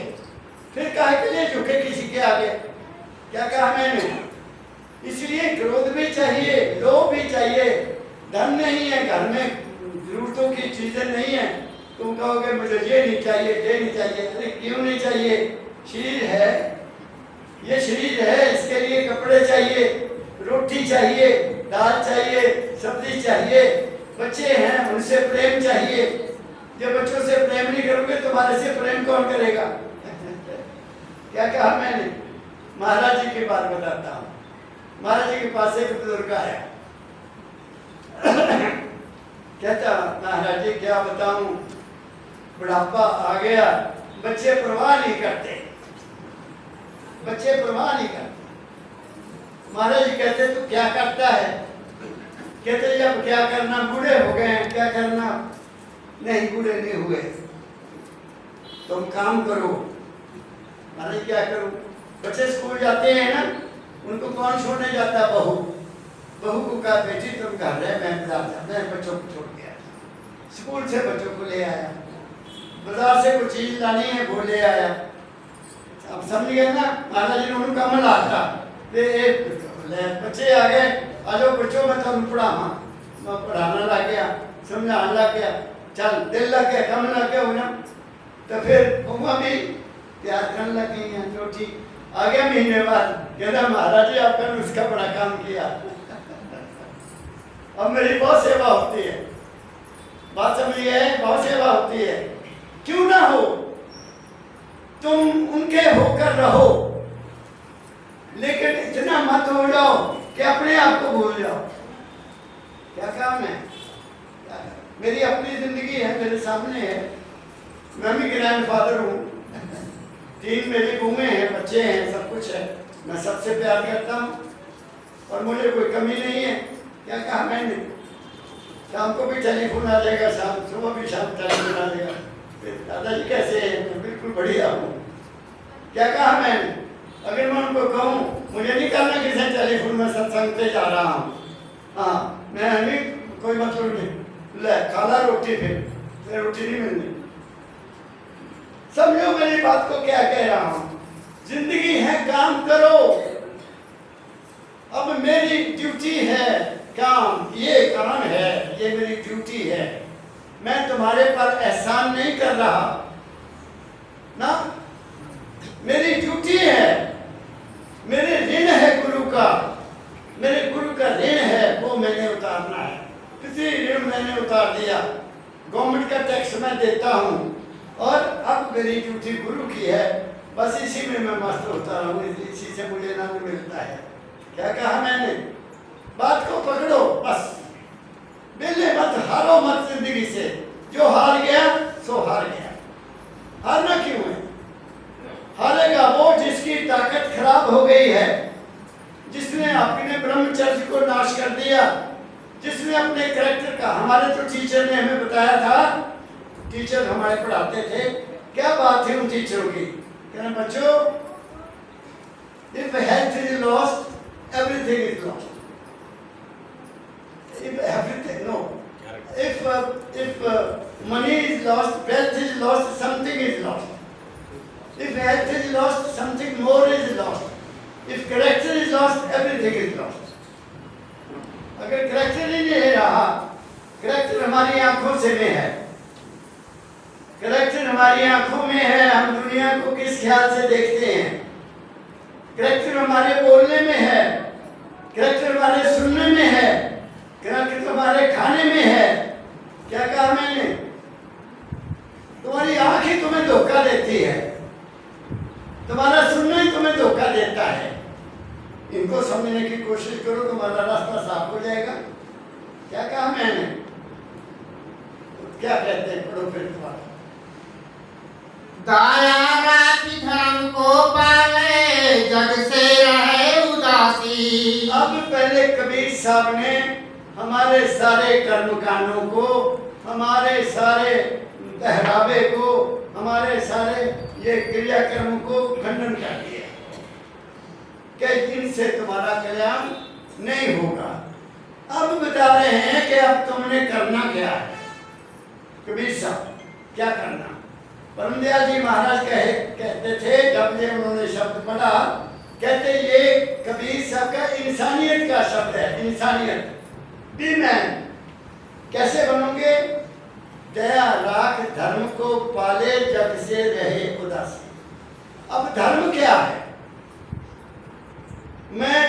फिर काहे के लिए झुके किसी के आगे। क्या कहा मैंने? इसलिए क्रोध भी चाहिए, लोभ भी चाहिए। धन नहीं है घर में, जरूरतों की चीजें नहीं है, तुम कहोगे मुझे ये नहीं चाहिए, ये नहीं चाहिए। अरे क्यों नहीं चाहिए? शरीर है, ये शरीर है, इसके लिए कपड़े चाहिए, रोटी चाहिए, दाल चाहिए, सब्जी चाहिए, बच्चे हैं उनसे प्रेम चाहिए। जब बच्चों से प्रेम नहीं करोगे तुम्हारे से प्रेम कौन करेगा? क्या कहा मैंने? महाराज जी की बात बताता हूँ। महाराज जी के पास एक बुजुर्ग आया, कहता महाराज जी क्या बताऊं, बुढ़ापा आ गया, बच्चे परवाह नहीं करते, बच्चे परवाह नहीं करते। महाराज जी कहते तू क्या करता है? कहते जब क्या करना, बूढ़े हो गए हैं, क्या करना? नहीं बूढ़े नहीं हुए, तुम काम करो। महाराज क्या करूं? बच्चे स्कूल जाते हैं ना, उनको कौन छोड़ने जाता? बहू। बहू को कहा बेटी तुम घर रहे, मैं बाजार था, मैं बच्चों को छोड़ गया, स्कूल से बच्चों को ले आया, बाजार से कुछ चीज लानी है वो ले आया। अब समझ गए ना? महाराज जी ने उनका मन आता, बच्चे आ गए, आ जाओ बच्चों में तुम पढ़ावा, मैं पढ़ाना लग गया, समझाने लग गया, चल दिल लग गया, कम लग गया होना। तो फिर बहुआ भी प्यार करने लगी हैं, रोटी आ गया। महीने बाद कहता महाराज जी आपका नुस्खा बड़ा काम किया, अब मेरी बहुत सेवा होती है। बात समझ गए? बहुत सेवा होती है। क्यों ना हो, तुम उनके होकर रहो, लेकिन इतना मत हो जाओ कि अपने आप को भूल जाओ। क्या काम है? मेरी अपनी जिंदगी है, मेरे सामने है, मैं भी ग्रैंडफादर हूँ, 3 मेरी बूमें हैं, बच्चे हैं, सब कुछ है, मैं सबसे प्यार करता हूँ और मुझे कोई कमी नहीं है। क्या कहा मैंने? शाम को भी टेलीफोन आ जाएगा, शाम सुबह भी शाम टेलीफोन आ जाएगा, दादाजी कैसे हैं? मैं बिल्कुल बढ़िया हूँ। क्या कहा मैंने? अगर मैं उनको कहूँ मुझे नहीं करना किसी टेलीफोन में, सत्संग पे जा रहा हूँ, हाँ मैं नहीं, कोई मतलब नहीं, ले खाला रोटी, फिर रोटी नहीं मिलनी। समझो मेरी बात को क्या कह रहा हूँ। जिंदगी है, काम करो। अब मेरी ड्यूटी है काम, ये काम है, ये मेरी ड्यूटी है। मैं तुम्हारे पर एहसान नहीं कर रहा ना, मेरी ड्यूटी है, मेरे ऋण है गुरु का, मेरे गुरु का ऋण है, वो मैंने उतारना है। किसी ऋण मैंने उतार दिया, गवर्नमेंट का टैक्स मैं देता हूँ और अब मेरी ड्यूटी गुरु की है, बस इसी में मैं मस्त होता रहूँ, इसी से मुझे नाम मिलता है। क्या कहा मैंने? बात को पकड़ो बस, बिल्ले मत, हारो मत जिंदगी से। जो हार गया सो हार गया। हारना क्यों है? हारेगा वो जिसकी ताकत खराब हो गई है, जिसने अपने ब्रह्मचर्य को नाश कर दिया, जिसने अपने कैरेक्टर का, हमारे तो टीचर ने हमें बताया था, टीचर हमारे पढ़ाते थे, क्या बात है उन टीचरों की, कहना बच्चों, if health is lost, everything is lost. If everything, no. If money is lost, wealth is lost, something is lost. If health is lost, something more is lost. If character is lost, everything is lost. अगर character ही नहीं रहा, character हमारी आंखों से में है, character हमारी आंखों में है, हम दुनिया को किस ख्याल से देखते हैं, करेक्टर हमारे बोलने में है, करेक्टर हमारे सुनने में है, करेक्टर हमारे खाने में है। क्या कहा मैंने? तुम्हारी आंख ही तुम्हें धोखा देती है, तुम्हारा सुनना ही तुम्हें धोखा देता है। इनको समझने की कोशिश करो, तुम्हारा रास्ता साफ हो जाएगा। क्या कहा मैंने? क्या कहते हैं? पढ़ो फिर तुम्हारा। दाया राखी धर्म को पाले, जग से रहे उदासी। अब पहले कबीर साहब ने हमारे सारे कर्मकांडों को, हमारे सारे पहरावे को, हमारे सारे ये क्रियाकर्म को खंडन कर दिया। कि इनसे तुम्हारा कल्याण नहीं होगा। अब बता रहे हैं कि अब तुमने करना क्या है। कबीर साहब क्या करना? परमदयाल जी महाराज कहते थे, जब ये उन्होंने शब्द पढ़ा, कहते ये कबीर साहब का इंसानियत का शब्द है। इंसानियत, बी मैन। कैसे बनोगे? दया राख धर्म को पाले, जग से रहे उदासी। अब धर्म क्या है? मैं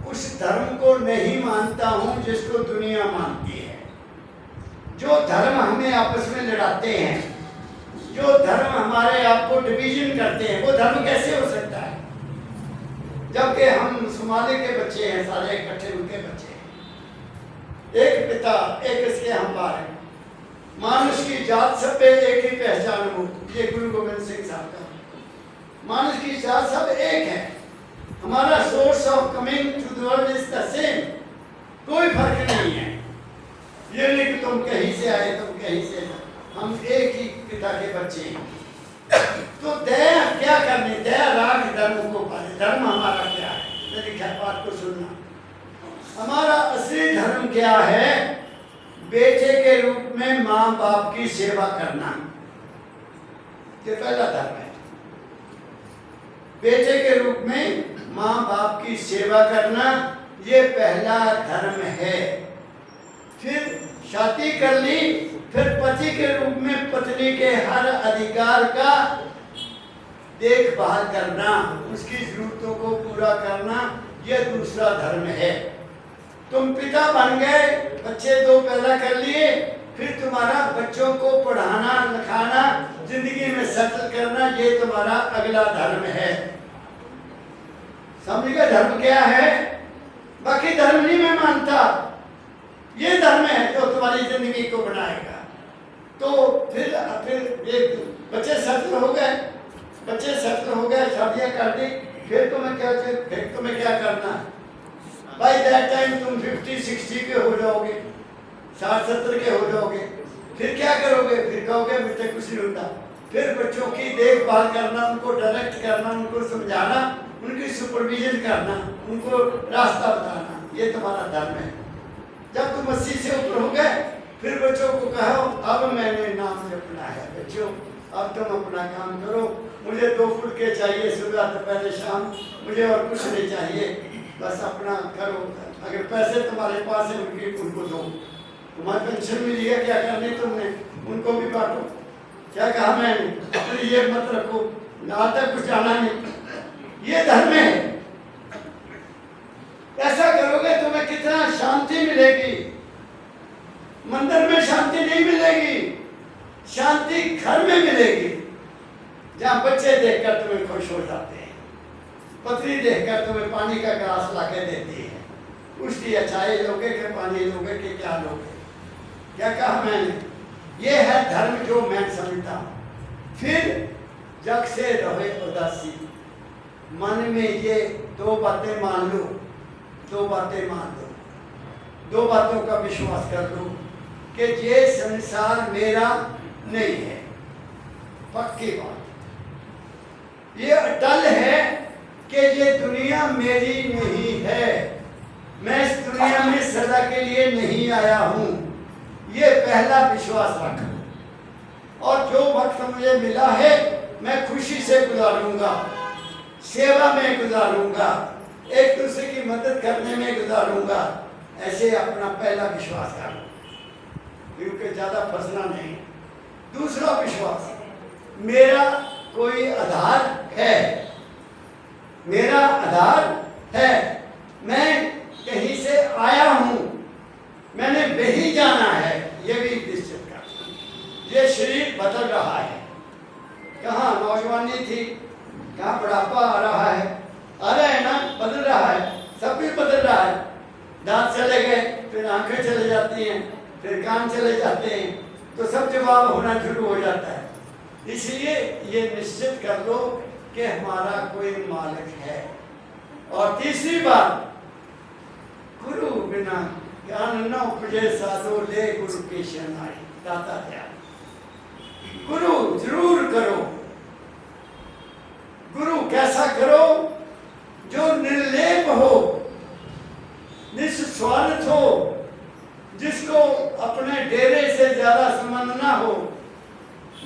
उस धर्म को नहीं मानता हूं जिसको दुनिया मानती है। जो धर्म हमें आपस में लड़ाते हैं, जो धर्म हमारे आप को डिवीजन करते हैं, वो धर्म कैसे हो सकता है? जबकि हम सोमाली के बच्चे हैं, सारे इकट्ठे उनके बच्चे हैं, एक पिता एक इसके हम बार हैं, मानुष की जात सब पे एक ही पहचान हो। ये गुरु गोविंद सिंह साहब का, मानुष की जात सब एक है, हमारा source of coming to the world is the same, कोई फर्क नहीं है। ये नहीं कि तुम कहीं से आए, तुम कहीं से, हम एक ही पिता के बच्चे हैं। तो दया क्या करनी? दया राग धर्म को पाले। धर्म हमारा क्या है? मेरी बात को सुनना। हमारा असली धर्म क्या है? बेटे के रूप में माँ बाप की सेवा करना, ये पहला धर्म है। बेटे के रूप में माँ बाप की सेवा करना, ये पहला धर्म है। फिर शादी कर ली, फिर पति के रूप में पत्नी के हर अधिकार का देखभाल करना, उसकी जरूरतों को पूरा करना, यह दूसरा धर्म है। तुम पिता बन गए, बच्चे दो पैदा कर लिए, फिर तुम्हारा बच्चों को पढ़ाना लिखाना, जिंदगी में सेटल करना, ये तुम्हारा अगला धर्म है। समझ गए धर्म क्या है? बाकी धर्म नहीं मैं मानता, ये धर्म है जो तुम्हारी जिंदगी को बनाएगा। तो फिर ये बच्चे सेटल हो गए, बच्चे सेटल हो गए, शादियां कर दी, फिर तुम्हें क्या करना? बाय दैट टाइम तुम 50-60 के हो जाओगे, 60-70 के हो जाओगे। फिर क्या करोगे? फिर कहोगे मुझे कुछ नहीं होता। फिर बच्चों की देखभाल करना, उनको डायरेक्ट करना, उनको समझाना, उनकी सुपरविजन करना, उनको रास्ता बताना, ये तुम्हारा धर्म है। जब तुम 80 से ऊपर हो गए, फिर बच्चों को कहो अब मैंने नाम जपना है, बच्चों अब तुम अपना काम करो, मुझे 2 फुलके चाहिए सुबह दोपहर शाम, मुझे और कुछ नहीं चाहिए, बस अपना करो। अगर पैसे तुम्हारे पास है उनको दो। तुम्हारी पेंशन मिली है, क्या करनी तुमने, उनको भी बांटो। क्या कहा मैंने? अपनी ये मत रखो, ना तक कुछ जाना नहीं। ये धर्म है। ऐसा करोगे तुम्हें कितना शांति मिलेगी। मंदिर में शांति नहीं मिलेगी, शांति घर में मिलेगी, जहाँ बच्चे देखकर तुम्हें खुश हो जाते हैं, पत्नी देखकर तुम्हें पानी का गिलास लाके देती है, पूछती है चाय लोगे कि पानी लोगे कि क्या लोगे। क्या कहा मैंने? ये है धर्म जो मैं समझता हूँ। फिर जग से रहे उदासी, मन में ये 2 बातें मान लो, 2 बातें मान लो, 2 बातों का विश्वास कर लो कि ये संसार मेरा नहीं है। पक्की बात ये अटल है कि ये दुनिया मेरी नहीं है, मैं इस दुनिया में सदा के लिए नहीं आया हूँ, ये पहला विश्वास रखो। और जो वक्त मुझे मिला है मैं खुशी से गुजारूंगा, सेवा में गुजारूंगा, एक दूसरे की मदद करने में गुजारूंगा। ऐसे अपना पहला विश्वास कर लो, क्योंकि ज्यादा फंसना नहीं। दूसरा विश्वास, मेरा कोई आधार है, मेरा आधार है, मैं कहीं से आया हूं, मैंने वही जाना है, ये भी निश्चित कर। ये शरीर बदल रहा है, कहाँ नौजवानी थी, कहाँ बुढ़ापा आ रहा है, आ रहा है ना, बदल रहा है, सब कुछ बदल रहा है। दांत चले गए, फिर आंखें चले जाती हैं, फिर कान चले जाते हैं, तो सब जवाब होना शुरू हो जाता है। इसलिए ये निश्चित कर लो कि हमारा कोई मालिक है। और तीसरी बात, गुरु बिना ज्ञान न उपजे साधो, ले गुरु की शरणाई, दाता दयाल। गुरु जरूर करो। गुरु कैसा करो? जो स्वार्थ हो, जिसको अपने डेरे से ज्यादा संबंध ना हो।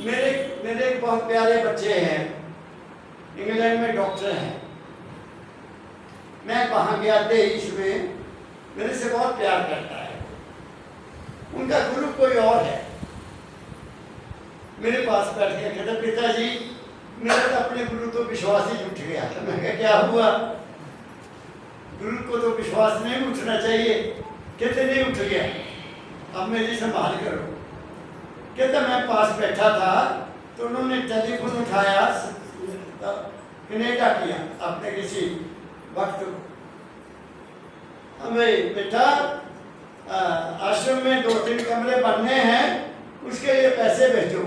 मेरे एक बहुत प्यारे बच्चे हैं, इंग्लैंड में डॉक्टर हैं। मैं वहां गया 23 में, मेरे से बहुत प्यार करता है। उनका गुरु कोई और है। मेरे पास बैठ के कहता, पिताजी मेरा तो अपने गुरु तो विश्वास ही उठ गया। तो मैं कहा, क्या हुआ? गुरु को तो विश्वास नहीं उठना चाहिए। कहते नहीं उठ गया, अब मेरी संभाल करो। कहता मैं पास बैठा था तो उन्होंने टेलीफोन उठाया, कनेडा किया अपने किसी वक्त। हमें बेटा आश्रम में 2-3 कमरे बनने हैं, उसके लिए पैसे भेजो।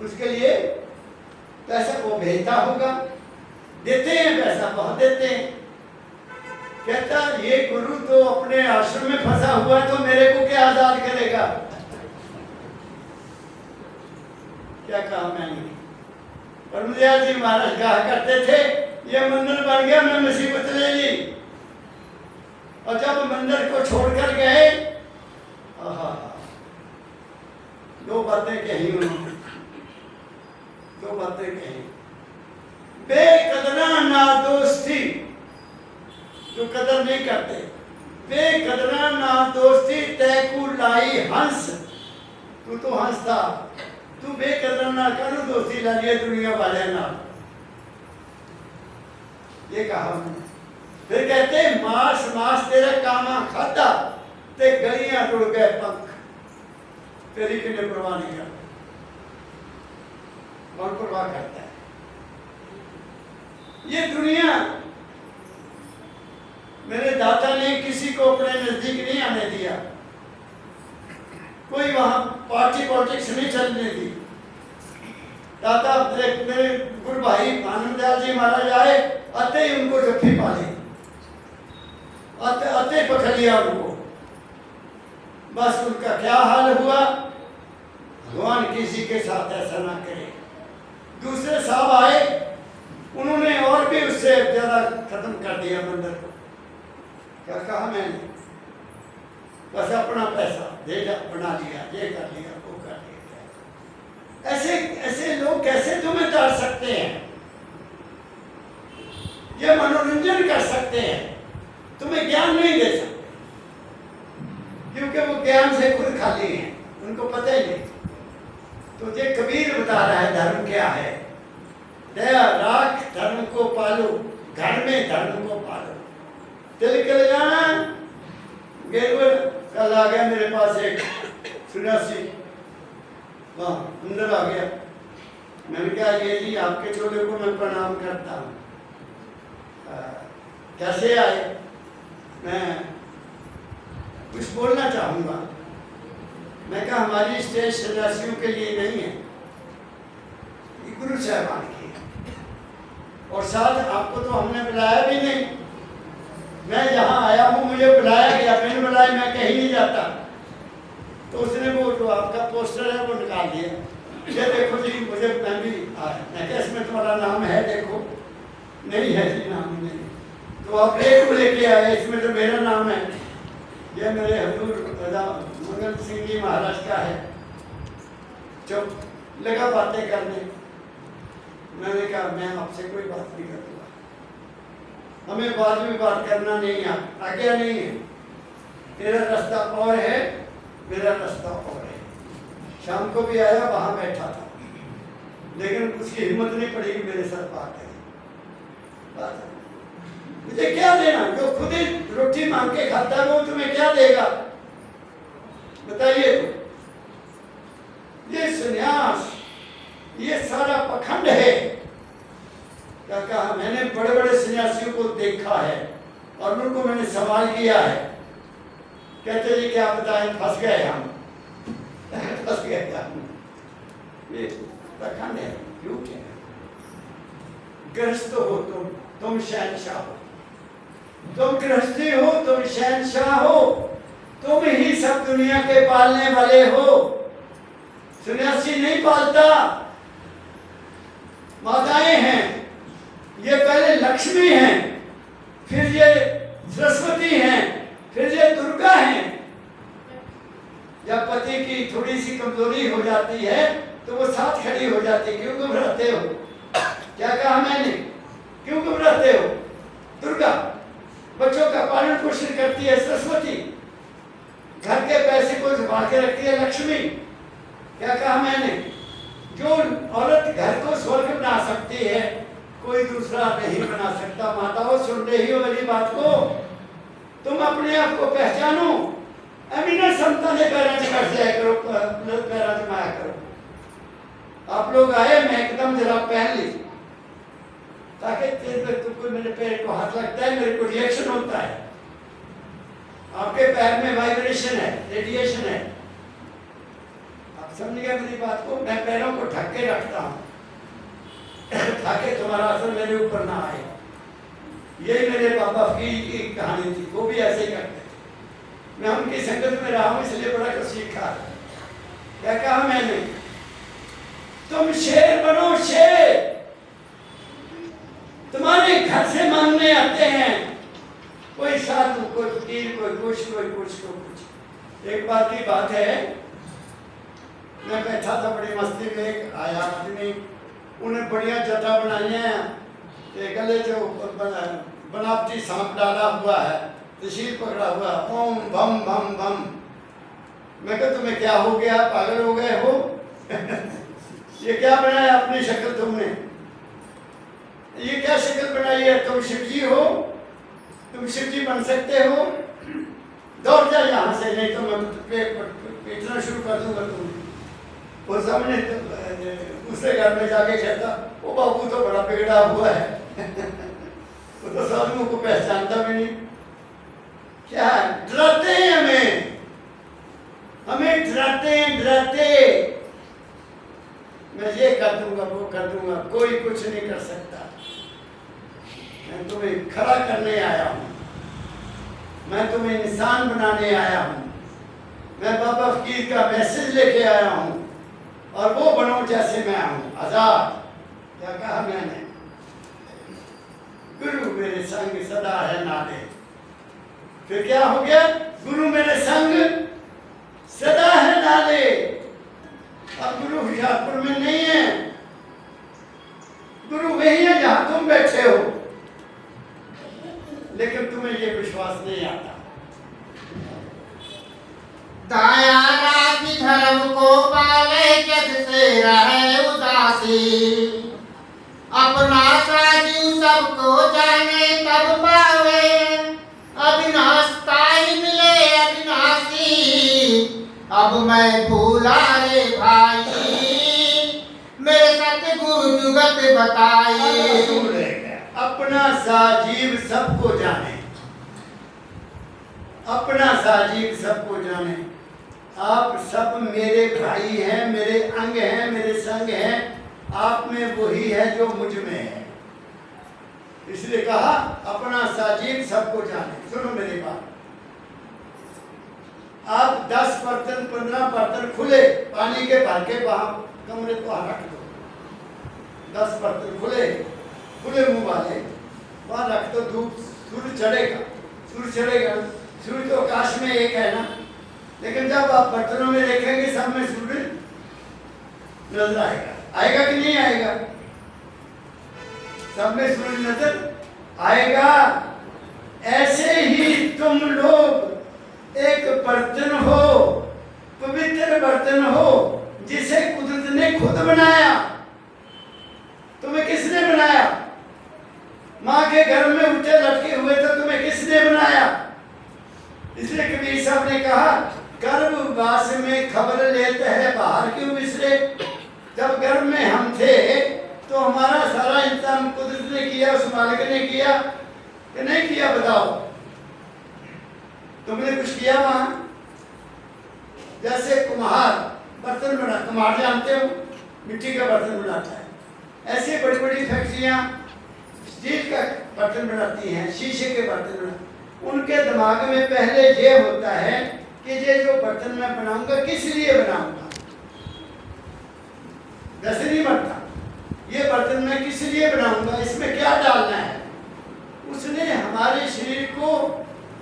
उसके लिए पैसा वो भेजता होगा, देते हैं पैसा, बहुत देते हैं। कहता ये गुरु तो अपने आश्रम में फंसा हुआ है, तो मेरे को क्या आजाद करेगा? क्या कहा मैंने? परमदयाल जी महाराज कहा करते थे, ये मंदिर बन गया, मैं मुसीबत ले ली। और जब मंदिर को छोड़कर गए, दो बातें कही उन्होंने, दो बातें कही। बेकदरा नादोस्ती, जो कदर नहीं करते, बेकदरा नादोस्ती तैकू लाई हंस। तू तो हंस था, तू बेकदर ना करो दोस्ती ला लिया दुनिया वाले ना। ये कहा उन्होंने। फिर कहते मास मास तेरा कामा खाता ते गलियां रुड़ गए पंख, तेरी किन्ने परवाह नहीं करता। कौन परवाह करता है? ये दुनिया, मेरे दादा ने किसी को अपने नजदीक नहीं आने दिया। कोई वहां पार्टी पॉलिटिक्स नहीं चलने दी। दादा मेरे गुरु भाई आनंददयाल जी महाराज आए, आते ही उनको जफ्फी पाली, आते पकड़ लिया उनको। बस उनका क्या हाल हुआ, भगवान किसी के साथ ऐसा ना करे। दूसरे साहब आए, उन्होंने और भी उससे ज्यादा खत्म कर दिया मंदिर को। क्या कहा मैंने? बस अपना पैसा दे बना लिया, ये कर लिया, वो कर लिया। ऐसे ऐसे लोग कैसे तुम्हें तार सकते हैं? ये मनोरंजन कर सकते हैं, तुम्हें ज्ञान नहीं दे सकते, क्योंकि वो ज्ञान से खुद खाली हैं, उनको पता ही नहीं। तो ये कबीर बता रहा है धर्म क्या है। दया राख धर्म को पालो, घर में धर्म को पालो। तिल कल्याणा गेरुआ कल आ गया मेरे पास एक सन्यासी, वहाँ अंदर आ गया। मैंने कहा ये जी आपके चोले को मैं प्रणाम करता हूँ, कैसे आए? मैं कुछ बोलना चाहूँगा। मैं कहा हमारी स्टेज सन्यासियों के लिए नहीं है, ये गुरु साहबान की है। और साथ आपको तो हमने बुलाया भी नहीं। मैं जहाँ आया हूँ मुझे बुलाया गया, मैंने बुलाया, मैं कहीं नहीं जाता। तो उसने वो जो आपका पोस्टर है वो निकाल दिया, ये देखो जी मुझे मैं भी आया। मैं क्या इसमें तुम्हारा नाम है? देखो नहीं है जी, नाम नहीं। तो आप एक को लेके आए, इसमें तो मेरा नाम है। ये मेरे हजूर मंगल सिंह जी महाराज का है। चुप लगा बातें करने। मैंने कहा मैं आपसे कोई बात नहीं करूँगा, हमें बाद में बात करना नहीं है, आज्ञा नहीं है। तेरा रास्ता और है, मेरा रास्ता और है। शाम को भी आया, वहां बैठा था, लेकिन उसकी हिम्मत नहीं पड़ी कि मेरे साथ बात करें। मुझे क्या देना? जो खुद ही रोटी मांग के खाता है वो तुम्हें क्या देगा? बताइए। तो ये संन्यास, ये सारा पखंड है। क्या कहा? मैंने बड़े बड़े सन्यासियों को देखा है और उनको मैंने सवाल किया है। कहते जी क्या बताएं, फंस गए हम, फंस गए हम। ये पखंड है, झूठ है। गृहस्थ हो तुम शहंशाह हो, तुम गृहस्थी हो, तुम शहंशाह हो, तुम ही सब दुनिया के पालने वाले हो। सन्यासी नहीं पालता, माताएं हैं। ये पहले लक्ष्मी हैं, फिर ये सरस्वती हैं, फिर ये दुर्गा हैं। जब पति की थोड़ी सी कमजोरी हो जाती है तो वो साथ खड़ी हो जाती है। क्यों घबराते हो? क्या कहा मैंने? क्यों घबराते हो? दुर्गा। बच्चों का पालन पोषण करती है सरस्वती। घर के पैसे को संभाल के रखती है लक्ष्मी। क्या कहा मैंने? जो औरत घर को स्वर्ग बना सकती है कोई दूसरा नहीं बना सकता। माताओं, सुन रही हो मेरी बात को? तुम अपने आप को पहचानो। अमीना समता ने पैरा कर दिया करो, पैरा जमाया करो। आप लोग आए, मैं एकदम जरा पहन ली ताकि तुमको मेरे पैर को हाथ लगता है, मेरे को रिएक्शन होता है। आपके पैर में वाइब्रेशन है, रेडिएशन है। आप समझ गए मेरी बात को? मैं पैरों को ढक के रखता हूँ ताकि तुम्हारा असर मेरे ऊपर ना आए। यही मेरे पापा की कहानी थी, वो भी ऐसे ही करते थे। मैं उनकी संगत में रहा हूँ इसलिए बड़ा कुछ सीखा। क्या कहा मैंने? तुम शेर बनो, शेर। तुम्हारे घर से मांगने आते हैं कोई साधु, कोई फकीर, कोई कुछ, कोई कुछ, कोई कुछ। एक बात की बात है, मैं बैठा था बड़ी मस्ती में, एक आया आदमी, उन्हें बढ़िया जटा बनाई है, गले जो बनावटी सांप डाला हुआ है, त्रिशूल पकड़ा हुआ, ओम भम भम भम। मैं कहा तुम्हें क्या हो गया, पागल हो गए हो? ये क्या बनाया अपनी शक्ल तुमने? ये क्या शक्ल बनाई है? तुम शिव जी हो? तुम शिव जी बन सकते हो? दौड़ जा यहाँ से, नहीं तो मैं पीटना शुरू कर दूंगा तुम्हें। वो सामने दूसरे घर में जाके कहता, वो बाबू तो बड़ा बिगड़ा हुआ है वो तो साधुओं को पहचानता भी नहीं। क्या डराते हैं हमें, हमें डराते हैं, डराते। मैं ये कर दूंगा, वो कर दूंगा, कोई कुछ नहीं कर सकता। मैं तुम्हें खड़ा करने आया हूँ, मैं तुम्हें इंसान बनाने आया हूँ। मैं बाबा फकीर का मैसेज लेके आया हूँ और वो बनो जैसे मैं हूँ, आजाद। क्या कहा मैंने? गुरु मेरे संग सदा है नाले। फिर क्या हो गया? गुरु मेरे संग सदा है नाले। अब गुरु हुशियारपुर में नहीं है, गुरु वही है जहां तुम बैठे हो, लेकिन तुम्हें ये विश्वास नहीं आता। दाया राखी धर्म को पाले, जग से रहे उदासी। अपना साजू सबको जाने तब पावे, अविनाशताई मिले अविनाशी। अब मैं भूला रे भाई, मेरे सतगुरु जुगत बताई। अपना साजीव सबको जाने, अपना साजीव सबको जाने। आप सब मेरे भाई हैं, मेरे अंग हैं, मेरे संग हैं। आप में वही है जो मुझ में है, इसलिए कहा अपना साजीव सबको जाने। सुनो मेरी बात, आप 10 बर्तन 15 बर्तन खुले पानी के भर के वहां कमरे को रख दो। 10 बर्तन खुले, खुले मुंह वाले वहां रख दो। धूप, सूर्य चढ़ेगा, सूर्य चढ़ेगा। सूर्य तो आकाश में एक है ना, लेकिन जब आप बर्तनों में देखेंगे सब में सूर्य नजर आएगा। आएगा कि नहीं आएगा? सब में सूर्य नजर आएगा। ऐसे ही तुम लोग एक बर्तन हो, पवित्र बर्तन हो, जिसे कुदरत ने खुद बनाया। तुम्हें किसने बनाया? माँ के घर में उल्टे लटके हुए तो तुम्हें किसने बनाया? इसलिए कबीर साहब ने कहा, गर्भवास में खबर लेते हैं बाहर क्यों विसरे। जब गर्भ में हम थे तो हमारा सारा इंतजाम कुदरत ने किया, उस मालिक ने किया कि नहीं किया? बताओ, तुमने कुछ किया वहां? जैसे कुम्हार बर्तन बना, कुम्हार जानते हो, मिट्टी का बर्तन बनाता है। ऐसे बड़ी बड़ी फैक्ट्रियां स्टील का बर्तन बनाती हैं, शीशे के बर्तन बनाती। उनके दिमाग में पहले ये होता है कि ये जो बर्तन मैं बनाऊंगा किस लिए बनाऊंगा। वैसे नहीं बनता। ये बर्तन मैं किस लिए बनाऊंगा, इसमें क्या डालना है। उसने हमारे शरीर को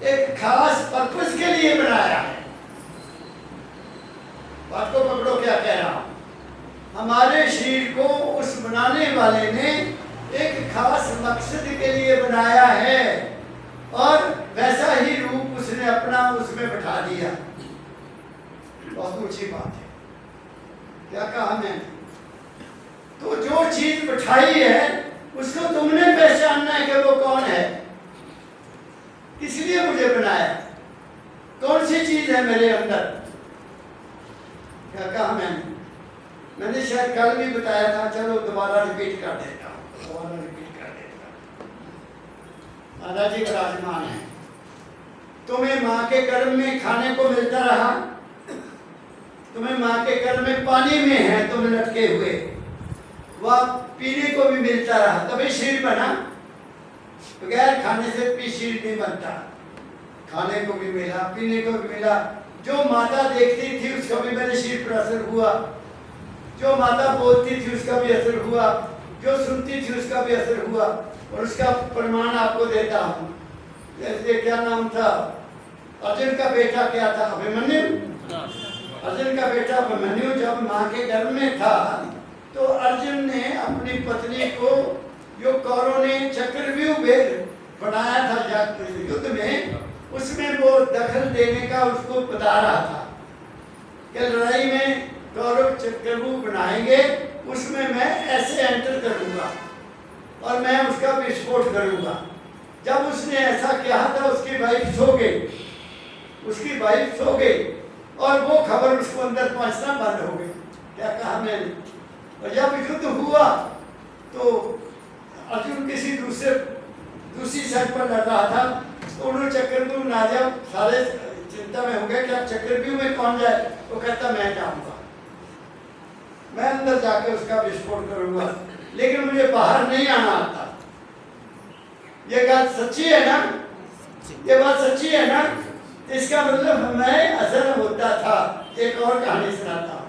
एक खास पर्पस के लिए बनाया है। बात को पकड़ो क्या कह रहा हूं। हमारे शरीर को उस बनाने वाले ने एक खास मकसद के लिए बनाया है और वैसा ही रूप उसने अपना उसमें बैठा दिया। बहुत ऊंची बात है। क्या कहा मैंने? तो जो चीज बैठाई है उसको तुमने पहचानना है कि वो कौन है, इसलिए मुझे बनाया, कौन सी चीज है मेरे अंदर। क्या कहा मैंने शायद कल भी बताया था, चलो दोबारा रिपीट कर देता हूँ, दादा जी विराजमान है। तुम्हें माँ के गर्भ में खाने को मिलता रहा, तुम्हें माँ के गर्भ में पानी में है तुम लटके हुए, वह पीने को भी मिलता रहा, तभी शरीर बना। बगैर खाने से भी शरीर नहीं बनता। खाने को भी मिला, पीने को भी मिला। जो माता देखती थी उसका भी मेरे शरीर पर असर हुआ, जो माता बोलती थी उसका भी असर हुआ, जो सुनती थी उसका भी असर हुआ। और उसका प्रमाण आपको देता हूँ। जैसे क्या नाम था अर्जुन का बेटा, क्या था? अभिमन्यु। अर्जुन का बेटा अभिमन्यु जब माँ के गर्भ में था तो अर्जुन ने अपनी पत्नी को, जो कौरवों ने चक्रव्यूह बनाया था युद्ध में, उसमें वो दखल देने का उसको बता रहा था कि लड़ाई में कौरव चक्रव्यूह बनाएंगे, उसमें मैं ऐसे एंटर करूंगा और मैं उसका विस्फोट करूंगा। जब उसने ऐसा किया था उसकी वाइफ सो गई, उसकी वाइफ सो गई और वो खबर उसको अंदर पहुंचना बंद हो गई। क्या कहा मैंने? और जब युद्ध हुआ तो अर्जुन किसी दूसरी साइड पर लड़ रहा था, तो उन्होंने चक्रव्यूह ना जाओ, सारे चिंता में हो गए कि अब चक्रव्यूह में कौन जाए। वो कहता मैं जाऊंगा, मैं अंदर जाके उसका विस्फोट करूंगा, लेकिन मुझे बाहर नहीं आना आता। ये बात सच्ची है ना? ये बात सच्ची है ना? इसका मतलब हमें असर होता था। एक और कहानी सुनाता हूँ।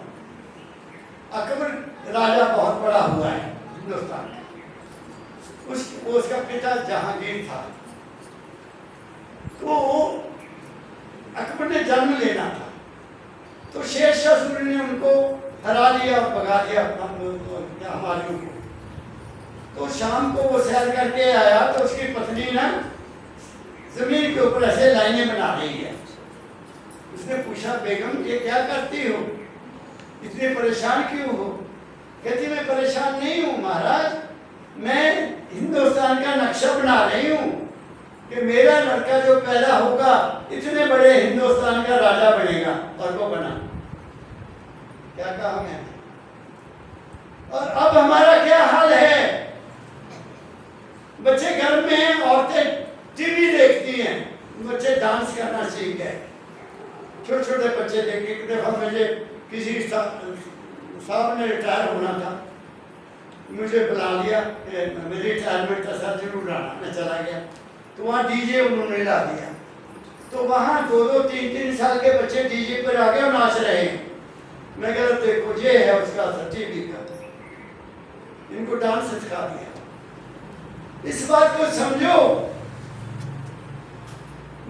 अकबर राजा बहुत बड़ा हुआ है हिंदुस्तान का। उसका पिता जहांगीर था। तो अकबर ने जन्म लेना था, तो शेरशाह सूरी ने उनको हरा दिया और भगा दिया हमारे को। तो शाम को वो सैर करके आया तो उसकी पत्नी ना जमीन के ऊपर ऐसे लाइनें बना रही है। उसने पूछा, बेगम ये क्या करती हो, इतने परेशान क्यों हो? कहती मैं परेशान नहीं हूँ महाराज, मैं हिंदुस्तान का नक्शा बना रही हूँ कि मेरा लड़का जो पैदा होगा इतने बड़े हिंदुस्तान का राजा बनेगा। और वो बना। क्या कहा मैंने? और अब हमारा क्या हाल है? बच्चे घर में हैं, औरतें टीवी देखती हैं, बच्चे डांस करना सीख गए। छोटे छोटे बच्चे देख। एक दफा मुझे किसी साहब ने रिटायर होना था, मुझे बुला लिया, मेरी रिटायरमेंट का सर जरूर आना, मैं चला गया। तो वहाँ डीजे उन्होंने ला दिया, तो वहाँ 2-2, 3-3 साल के बच्चे डीजे पर आ गए और नाच रहे हैं। मैं कह रहा देखो ये है उसका सर्टिफिकेट, इनको डांस सिखा दिया। इस बात को समझो,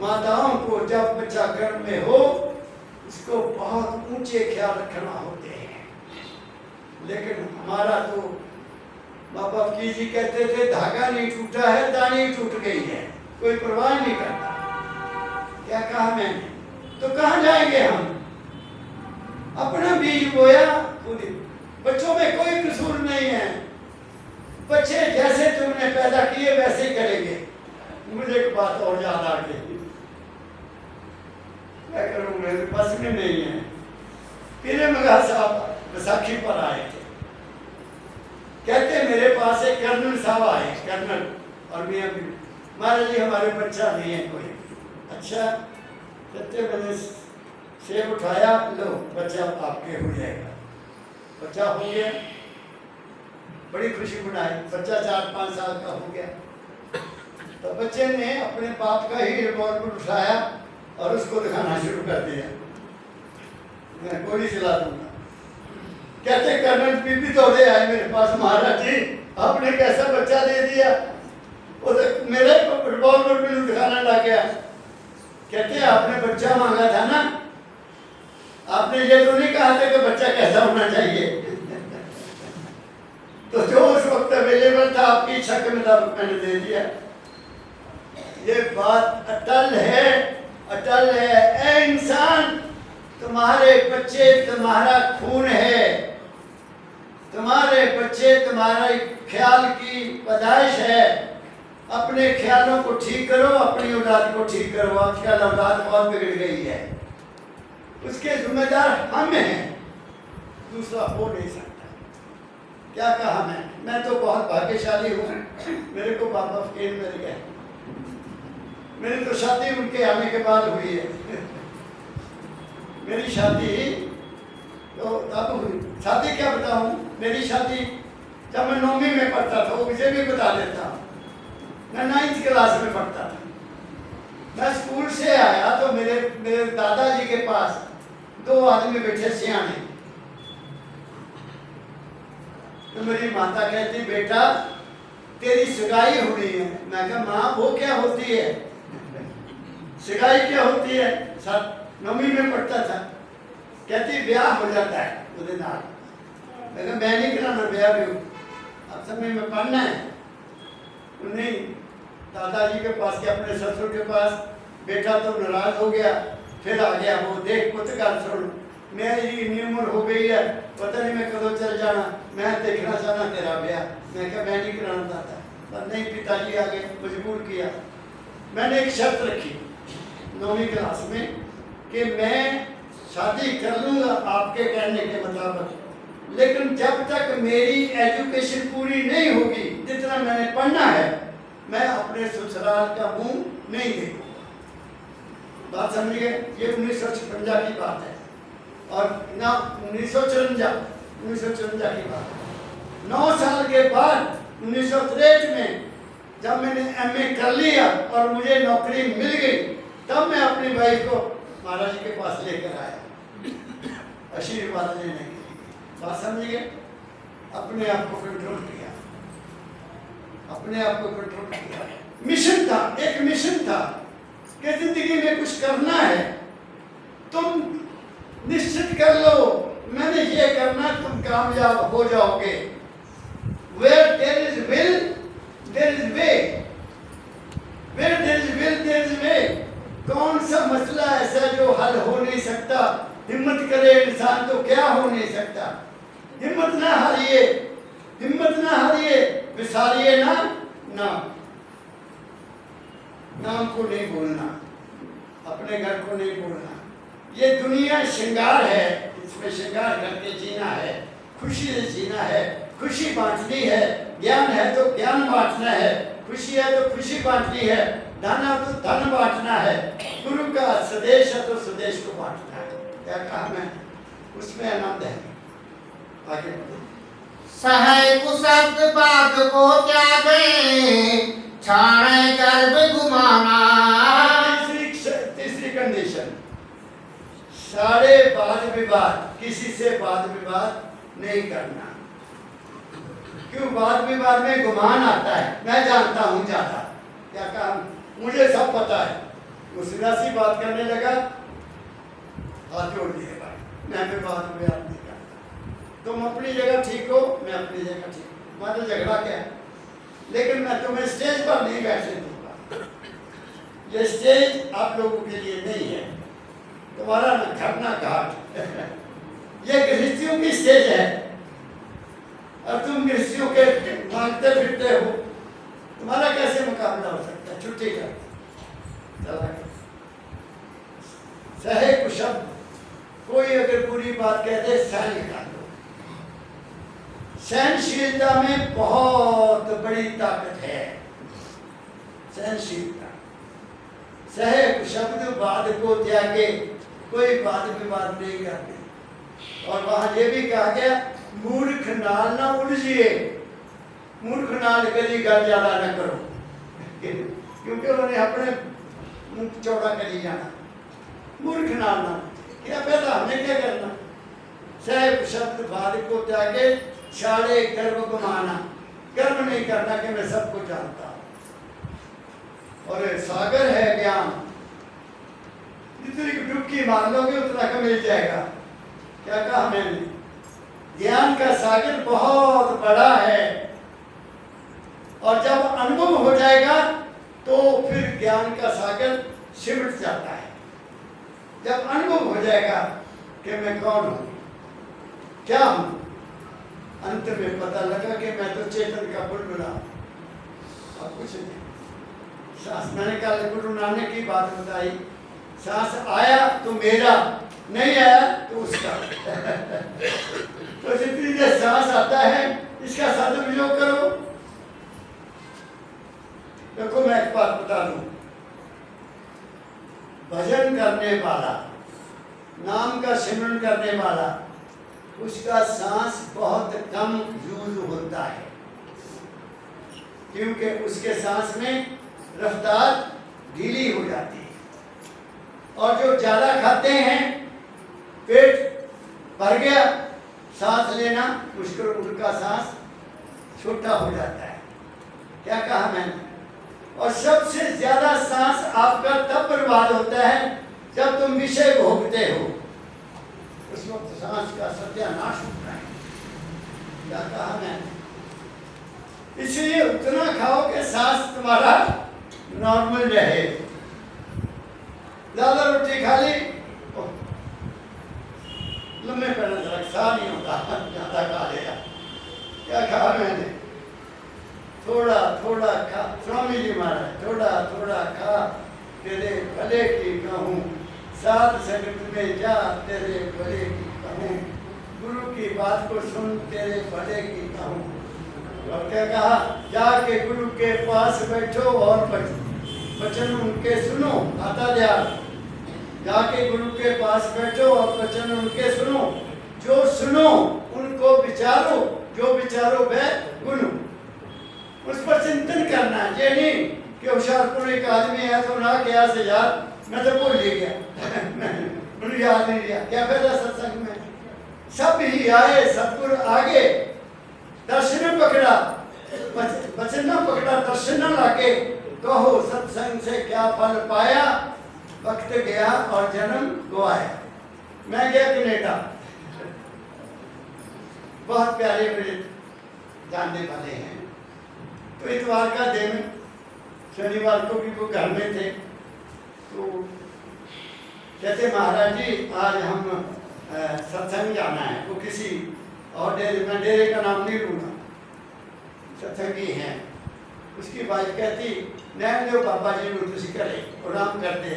माताओं को जब बच्चा गर्भ में हो उसको बहुत ऊंचे ख्याल रखना होते हैं। लेकिन हमारा तो बाबा की जी कहते थे धागा नहीं टूटा है, दानी टूट गई है, कोई परवाह नहीं करता। क्या कहा मैंने? तो कहाँ जाएंगे हम? अपना बीज बोया, बच्चों में कोई कसूर नहीं है। बच्चे जैसे तुमने पैदा किए वैसे ही करेंगे। मुझे एक बात और याद आ गई, क्या करूं, मेरे बस में नहीं है। पीरे मगा साहब बैसाखी पर आए थे, कहते मेरे पास एक कर्नल साहब आए, कर्नल, और मियाँ भी, महाराज जी हमारे बच्चा नहीं है कोई। अच्छा, कहते मैंने सेब उठाया, लो बच्चा आपके हो जाएगा। बच्चा हो गया, बड़ी खुशी मनाई। बच्चा 4-5 साल का हो गया, तो बच्चे ने अपने बाप का ही रिवॉल्वर उठाया और उसको दिखाना शुरू कर दिया, मैं गोली चला दूंगा। कहते कर्नल बीबी दौड़े आए मेरे पास, महाराज जी आपने कैसा बच्चा दे दिया। वो तो मेरे रिवॉल्वर भी दिखाना लग गया। कहते हैं आपने बच्चा मांगा था ना, आपने ये तो नहीं कहा था कि बच्चा कैसा होना चाहिए। तो जो उस वक्त अवेलेबल था आपकी इच्छा के मुताबिक मैंने दे दिया। ये बात अटल है, अटल है। ए इंसान, तुम्हारे बच्चे तुम्हारा खून है, तुम्हारे बच्चे तुम्हारे ख्याल की पैदाइश है। अपने ख्यालों को ठीक करो, अपनी औलाद को ठीक करो। आजकल औलाद बहुत बिगड़ गई है, उसके जिम्मेदार हम हैं, दूसरा हो नहीं सकता। क्या कहा मैं तो बहुत भाग्यशाली हूँ, मेरे को बाबा फकीर मिल गए। मेरी तो शादी उनके आने के बाद हुई है। मेरी शादी तो तब हुई, शादी क्या बताऊँ, मेरी शादी जब मैं 9वीं में पढ़ता था, वो मुझे भी बता देता हूँ। मैं 9th क्लास में पढ़ता था। मैं स्कूल से आया तो मेरे दादाजी के पास 2 आदमी बैठे सियाने। तो मेरी माता कहती, बेटा तेरी सगाई होनी है। मैं कहा माँ वो क्या होती है, सगाई क्या होती है? 9वीं में पढ़ता था। कहती ब्याह हो जाता है उसके नाल। मैं कहा मैं नहीं कराना ब्याह भी, अब समय में पढ़ना है। नहीं, दादाजी के पास के अपने ससुर के पास। बेटा तो नाराज हो गया, फिर आ गया वो, देख पुत गल सुन, मेरी इतनी उम्र हो गई है, पता नहीं मैं कदों चल जाना, मैं देखना चाहना तेरा ब्याह। मैं क्या मैं नहीं कराना चाहता, पर नहीं, पिताजी आ गए, मजबूर किया। मैंने एक शर्त रखी 9वीं क्लास में कि मैं शादी कर लूँगा आपके कहने के मुताबिक, लेकिन जब तक मेरी एजुकेशन पूरी नहीं होगी, जितना मैंने पढ़ना है, मैं अपने ससुराल का मुंह नहीं देखूंगा। बात समझिए, ये 1956 की बात है, और ना 1954 की बात है। 9 साल के बाद 1963 में जब मैंने MA कर लिया और मुझे नौकरी मिल गई, तब मैं अपनी वाइफ को महाराज जी के पास लेकर आया आशीर्वाद लेने के लिए। बात समझिए, अपने आप को कंट्रोल किया, अपने आप को कंट्रोल किया। मिशन था, एक मिशन था कि जिंदगी में कुछ करना है, तुम निश्चित कर लो मैंने ये करना, तुम कामयाब हो जाओगे। Where there is will, there is way. Where there is will, there is way. कौन सा मसला ऐसा जो हल हो नहीं सकता? हिम्मत करे इंसान तो क्या हो नहीं सकता। हिम्मत ना हारिए, हिम्मत ना हारिए, विसारिए ना नाम। नाम को नहीं भूलना, अपने घर को नहीं भूलना। ये दुनिया श्रृंगार है, इसमें श्रृंगार करके जीना है, खुशी से जीना है, खुशी बांटनी है। ज्ञान है तो ज्ञान बांटना है, खुशी है तो खुशी बांटनी है, धन है तो धन बांटना है। गुरु का स्वदेश है तो स्वदेश को बांटना है। क्या कहा मैं, उसमें आनंद है। आगे बढ़ो। सहाय कुशब्द बात को त्यागे, छाड़े गर्भ गुमाना। तीसरी कंडीशन, सारे वाद विवाद, किसी से वाद विवाद नहीं करना। क्यों? वाद विवाद में गुमान आता है। मैं जानता हूँ ज्यादा, क्या कहा, मुझे सब पता है। वो सीधा सी बात करने लगा, हाथ जोड़ दिए भाई, मैं भी बात विवाद नहीं करता। तुम अपनी जगह ठीक हो, मैं अपनी जगह ठीक हूँ, हमारा झगड़ा क्या है? लेकिन मैं तुम्हें स्टेज पर नहीं बैठने दूंगा। ये स्टेज आप लोगों के लिए नहीं है, तुम्हारा घर ना घाट। ये गृहस्थियों की स्टेज है, और तुम गृहस्थियों के मांगते फिरते हो, तुम्हारा कैसे मुकाबला हो सकता है? छुट्टी कर, चला गया। सहे कुशब्द, कोई अगर बुरी बात कह दे, सहन कर लो। सहनशीलता में बहुत बड़ी ताकत है, सहनशीलता। सहे कुशब्द, वाद को त्यागे, कोई वाद विवाद नहीं करते। और वहां ये भी कहा गया, मूर्ख नाल ना उलझिए, मूर्ख नाल करी गल ज्यादा न करो, क्योंकि उन्होंने अपने मुंह चौड़ा करी जाना। मूर्ख नाल ना, क्या पता हमें क्या करना। सह शब्द वाद को त्यागे, छाड़े गर्व गुमाना, गर्व नहीं करना कि मैं सब कुछ जानता हूं। और सागर है ज्ञान, जितनी डुबकी मार लोगे उतना का मिल जाएगा। क्या कहा मैंने? ज्ञान का सागर बहुत बड़ा है, और जब अनुभव हो जाएगा तो फिर ज्ञान का सागर सिमट जाता है। जब अनुभव हो जाएगा कि मैं कौन हूं, क्या हूं, अंत में पता लगा कि मैं तो चेतन का बुलबुला और कुछ नहीं। सांस, मैंने कल गुरु नानक की बात बताई, सांस आया तो मेरा, नहीं आया तो उसका। तो जितनी देर सांस आता है इसका सदुपयोग करो। देखो मैं एक बात बता दूं, भजन करने वाला, नाम का सिमरन करने वाला, उसका सांस बहुत कम यूज होता है, क्योंकि उसके सांस में रफ्तार ढीली हो जाती है। और जो ज्यादा खाते हैं, पेट भर गया, सांस लेना मुश्किल, उनका सांस छोटा हो जाता है। क्या कहा मैंने? और सबसे ज्यादा सांस आपका तब बर्बाद होता है जब तुम विषय भोगते हो, उस वक्त सांस का सत्यानाश होता है। क्या कहा मैंने? इसलिए उतना खाओ कि सांस तुम्हारा नॉर्मल रहे। ज्यादा रोटी खा ली, लम्बे पैर जरा सा नहीं होता, ज्यादा खा लिया। क्या कहा मैंने? थोड़ा थोड़ा खा, स्वामी जी महाराज, थोड़ा थोड़ा खा तेरे भले की कहूँ, सात संगत में जा तेरे भले की कहूँ, गुरु की बात को सुन तेरे भले की कहूँ। और क्या कहा? जाके गुरु के पास बैठो और वचन उनके सुनो। आता ध्यान, जाके गुरु के पास बैठो और वचन उनके सुनो। जो सुनो उनको विचारो, जो विचारो वह गुरु। उस पर चिंतन करना है, ये नहीं कि होशियारपुर एक आदमी है तो ना क्या से यार मैं तो भूल ही गया, मुझे याद नहीं रहा। क्या फायदा सत्संग में? सब ही आए, सतगुरु आगे, दर्शन पकड़ा, वचन न पकड़ा, दर्शन न लाके, कहो सत्संग से क्या फल पाया, वक्त गया और जन्म गवाया। मैं गया कनेडा, बहुत प्यारे मेरे जानने वाले हैं। तो इतवार का दिन, शनिवार को भी वो घर में थे, तो कहते महाराज जी आज हम सत्संग जाना है। वो किसी और डेरे, मैं डेरे का नाम नहीं लूँगा, सत्संगी हैं। उसकी वाइफ कहती नैन देव बाबा जी ने तुझे करे और आराम करते।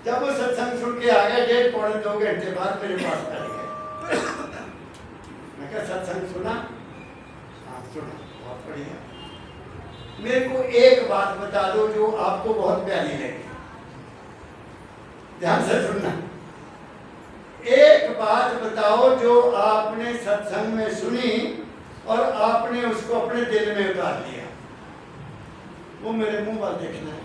जब वो सत्संग सुन के आ गए, 1.5-2 घंटे बाद मेरे पास बैठ गए। मैं क्या सत्संग सुना? हाँ सुना, बहुत बढ़िया। मेरे को एक बात बता दो जो आपको बहुत प्यारी लगी, ध्यान से सुनना। एक बात बताओ जो आपने सत्संग में सुनी और आपने उसको अपने दिल में उतार लिया। वो मेरे मुंह पर देखना है।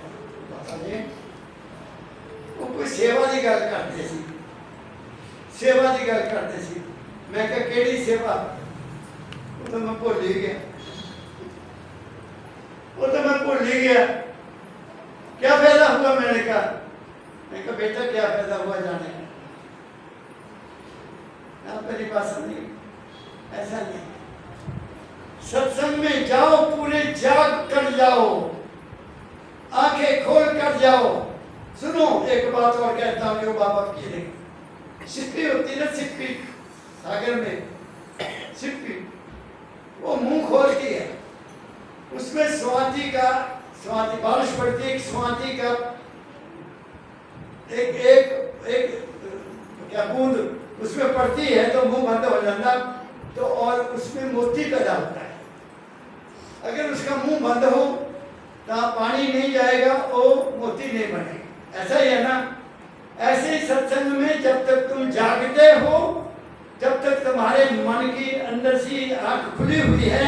वो कोई सेवा की गल करते सी, सेवा की गल करते सी। मैं क्या केड़ी सेवा? वो तो मैं भूल ही गया, वो तो मैं भूल ही गया। क्या फायदा हुआ? मैंने कहा बेटा क्या फायदा हुआ जाने का? मेरी बात समझी? ऐसा नहीं। सत्संग में जाओ, पूरे जाग कर जाओ, आंखें खोल कर जाओ। सुनो एक बात और कहता हूँ जो बाबा की है। सिप्पी होती है ना, सिप्पी सागर में, सिप्पी वो मुंह खोलती है, उसमें स्वाति बारिश पड़ती है, स्वाति का एक क्या बूंद उसमें पड़ती है तो मुंह बंद हो जाता, तो और उसमें मोती पैदा होता है। अगर उसका मुंह बंद हो तो पानी नहीं जाएगा, वो मोती नहीं बनेगा। ऐसा ही है ना? ऐसे ही सत्संग में जब तक तुम जागते हो, जब तक तुम्हारे मन की अंदर से आंख खुली हुई है,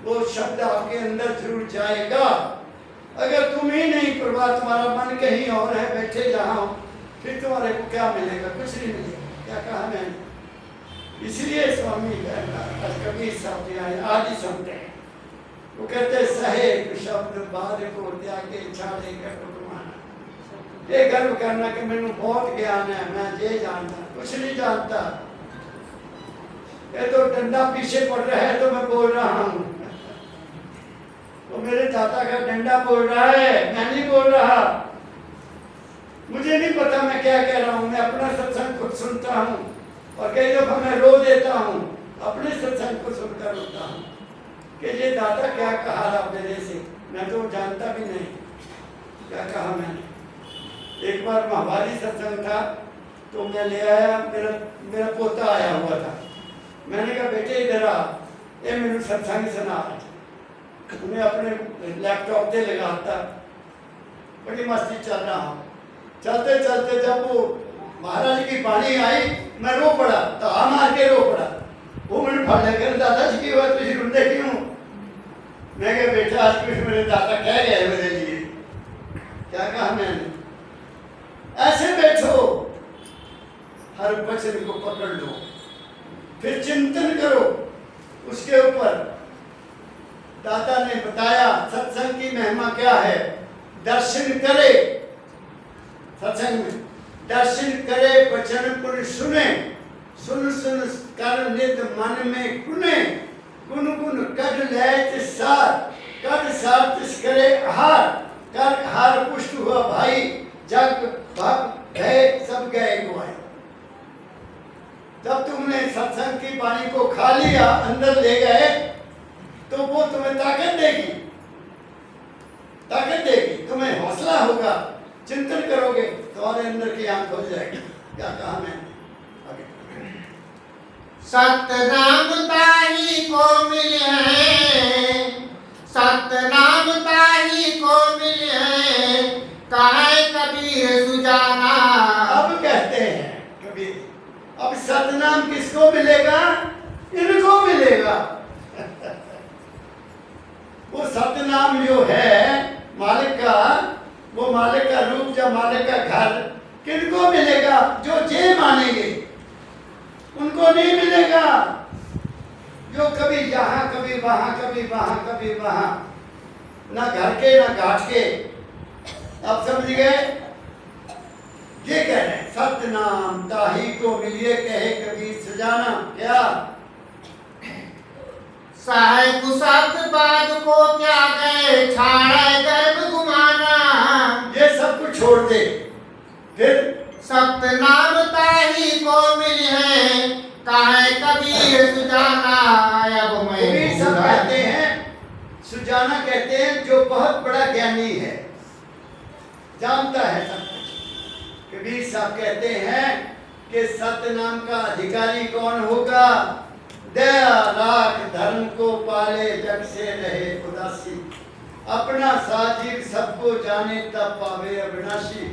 वो शब्द आपके अंदर जरूर जाएगा। अगर तुम ही नहीं प्रभा, तुम्हारा मन कहीं और है, बैठे जहाँ हो, फिर तुम्हारे को क्या मिलेगा? कुछ नहीं मिलेगा। क्या कहा मैंने? इसलिए स्वामी कबीर साहब जी आज ही सुनते हैं, वो कहते सहे शब्द बाद को त्यागे छाड़े कर ये गर्व करना कि मैंने बहुत ज्ञान है, मैं ये जानता, कुछ नहीं जानता। ये तो डंडा पीछे पड़ रहा है तो मैं बोल रहा हूँ, तो मेरे दादा का डंडा बोल रहा है, मैं नहीं बोल रहा। मुझे नहीं पता मैं क्या कह रहा हूँ। मैं अपना सत्संग खुद सुनता हूँ और कई दफा मैं रो देता हूँ, अपने सत्संग को सुनकर रोता हूँ कि ये दादा क्या कहा रहा मेरे से, मैं तो जानता भी नहीं क्या कहा मैंने। एक बार महावारी सत्संग था तो मैं ले आया, मेरा पोता आया हुआ था। मैंने कहा बेटे इधर आ, ये मेरे सत्संग सुना। उन्हें अपने लैपटॉप से लगाता, बड़ी मस्ती चल रहा हूँ। चलते चलते जब वो महाराज की बाणी आई, मैं रो पड़ा, तो मार के रो पड़ा। वो मैंने फड़ लेकर दादाजी की बात तुझे रुंदे क्यों? मैं कहा बेटा आज कुछ मेरे दादा कह गए मेरे लिए। क्या कहा मैंने? ऐसे बैठो, हर वचन को पकड़ लो, फिर चिंतन करो उसके ऊपर। दादा ने बताया सत्संग की महिमा क्या है। दर्शन करे, सत्संग में दर्शन करे, वचन पुर सुने, सुन सुन कर नित मन में कुने, गुन गुन कड लैत सार, कड सार तिस करे हार, कर हार पुष्ट हुआ भाई, जग भग गए सब गए गुआए। जब तुमने सत्संग की वाणी को खा लिया, अंदर ले गए, तो वो तुम्हें ताकत देगी, ताकत देगी, तुम्हें हौसला होगा, चिंतन करोगे, तुम्हारे अंदर की आंख खोल जाएगी। क्या कहा मैंने? आगे सतनाम ताही को मिले, सतनाम ताही को मिले, कहे कबीर सुजाना। अब कहते हैं कबीर, अब सतनाम किसको मिलेगा? इनको मिलेगा। वो सतनाम जो है मालिक का, वो मालिक का रूप या मालिक का घर किनको मिलेगा? जो जे मानेंगे उनको नहीं मिलेगा। जो कभी यहाँ कभी वहां, कभी वहां कभी वहां, ना घर के ना घाट के। आप समझ गए? ये कह रहे हैं सतनाम ताही को मिलिए, कहे कबीर सजाना। क्या साहेब शब्द बाद को त्यागे, छाड़े गर्भ गुमाना। ये सब कुछ छोड़ दे, फिर सतनाम ताही को मिली है, कहे कबीर सुजाना। अब मैं कबीर सब कहते हैं, सुजाना कहते हैं जो बहुत बड़ा ज्ञानी है, जानता है सब कुछ। कबीर साहब कहते हैं कि सतनाम का अधिकारी कौन होगा? दया राख धर्म को पाले, जग से रहे उदासी, अपना साजिब सबको जाने तब पावे अविनाशी,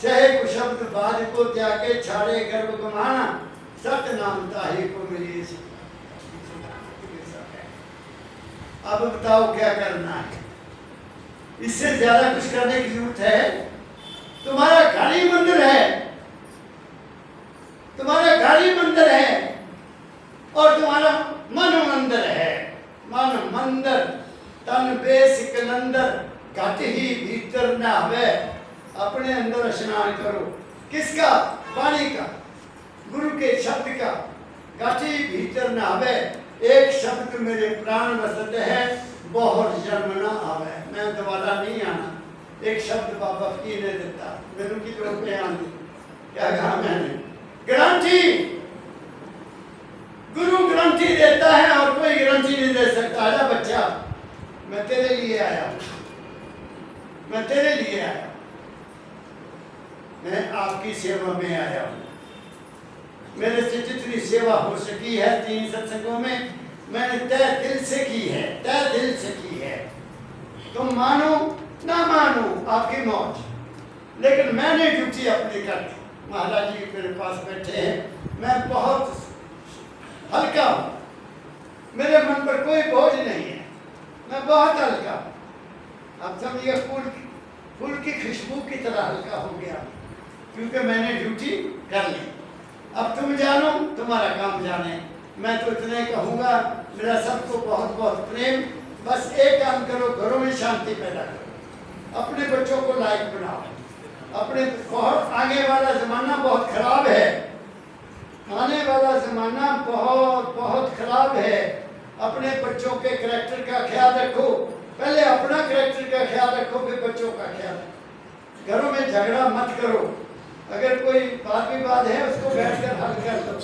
सहे कुशब्द बाद को त्यागे, छाड़े गर्भ गमाना, सतनाम ताही को मिली। अब बताओ क्या करना है? इससे ज्यादा कुछ करने की जरूरत है? तुम्हारा घर ही मंदिर है, तुम्हारा घर ही मंदिर है और तुम्हारा मन मंदिर है। मन मंदिर तन बेस कलंदर, घट ही भीतर न हवे, अपने अंदर स्नान करो। किसका? वाणी का, गुरु के शब्द का। घट ही भीतर न हवे, एक शब्द मेरे प्राण वसत है, बहुत जन्म न आवे। मैं दोबारा नहीं आना, एक शब्द बाबा फकीर ने देता, मेरू की जरूरत नहीं आती। क्या कहा मैंने? गारंटी, गुरु गारंटी देता है और कोई गारंटी नहीं दे सकता। आजा बच्चा, मैं तेरे लिए आया हूं, मैं तेरे लिए आया, मैं आपकी सेवा में आया हूं। मेरे से जितनी सेवा हो सकी है 3 सत्संगों में, मैंने तय दिल से की है, तय दिल से की है। तुम मानो ना मानो आपकी मौज, लेकिन मैंने ड्यूटी अपनी कर दी। महाराज जी मेरे पास बैठे हैं, मैं बहुत हल्का हूँ, मेरे मन पर कोई बोझ नहीं है, मैं बहुत हल्का हूँ। आप समझिए फूल की खुशबू की तरह हल्का हो गया, क्योंकि मैंने ड्यूटी कर ली। अब तुम जानो, तुम्हारा काम जाने। मैं तो इतने कहूँगा, मेरा सबको बहुत बहुत प्रेम। बस एक काम करो, घरों में शांति पैदा करो, अपने बच्चों को लायक बनाओ, अपने बहुत आगे वाला जमाना बहुत खराब है, आने वाला जमाना बहुत बहुत खराब है। अपने बच्चों के करैक्टर का ख्याल रखो, पहले अपना करैक्टर का ख्याल रखो, फिर बच्चों का ख्याल रखो। घरों में झगड़ा मत करो, अगर कोई वाद विवाद है उसको बैठकर हल कर दो।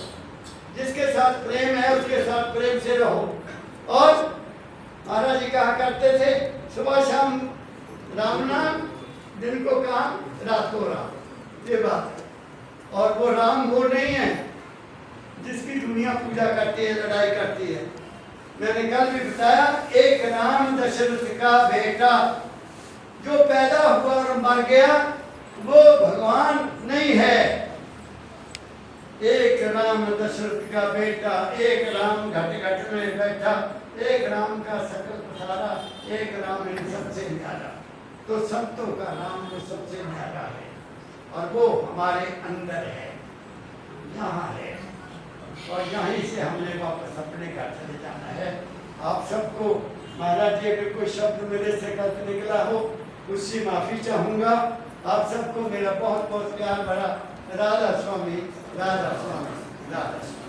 जिसके साथ प्रेम है उसके साथ प्रेम से रहो। और महाराज जी कहा करते थे सुबह शाम राम नाम, दिन को काम, रात को राम, ये बात। और वो राम वो नहीं है जिसकी दुनिया पूजा करती है, लड़ाई करती है। मैंने कल भी बताया, एक राम दशरथ का बेटा जो पैदा हुआ और मर गया वो भगवान नहीं है। एक राम दशरथ का बेटा, एक राम घट घट में बैठा, एक राम का सकल पसारा, एक राम इन सबसे न्यारा। तो संतों का राम वो सबसे न्यारा है और वो हमारे अंदर है, यहाँ है। और यहीं से हमने वापस अपने घर चले जाना है। आप सबको महाराज जी अगर कोई शब्द मेरे से गलत निकला हो उससे माफी चाहूँगा। आप सबको मेरा बहुत बहुत प्यार भरा राधा स्वामी, राधा स्वामी, राधा स्वामी।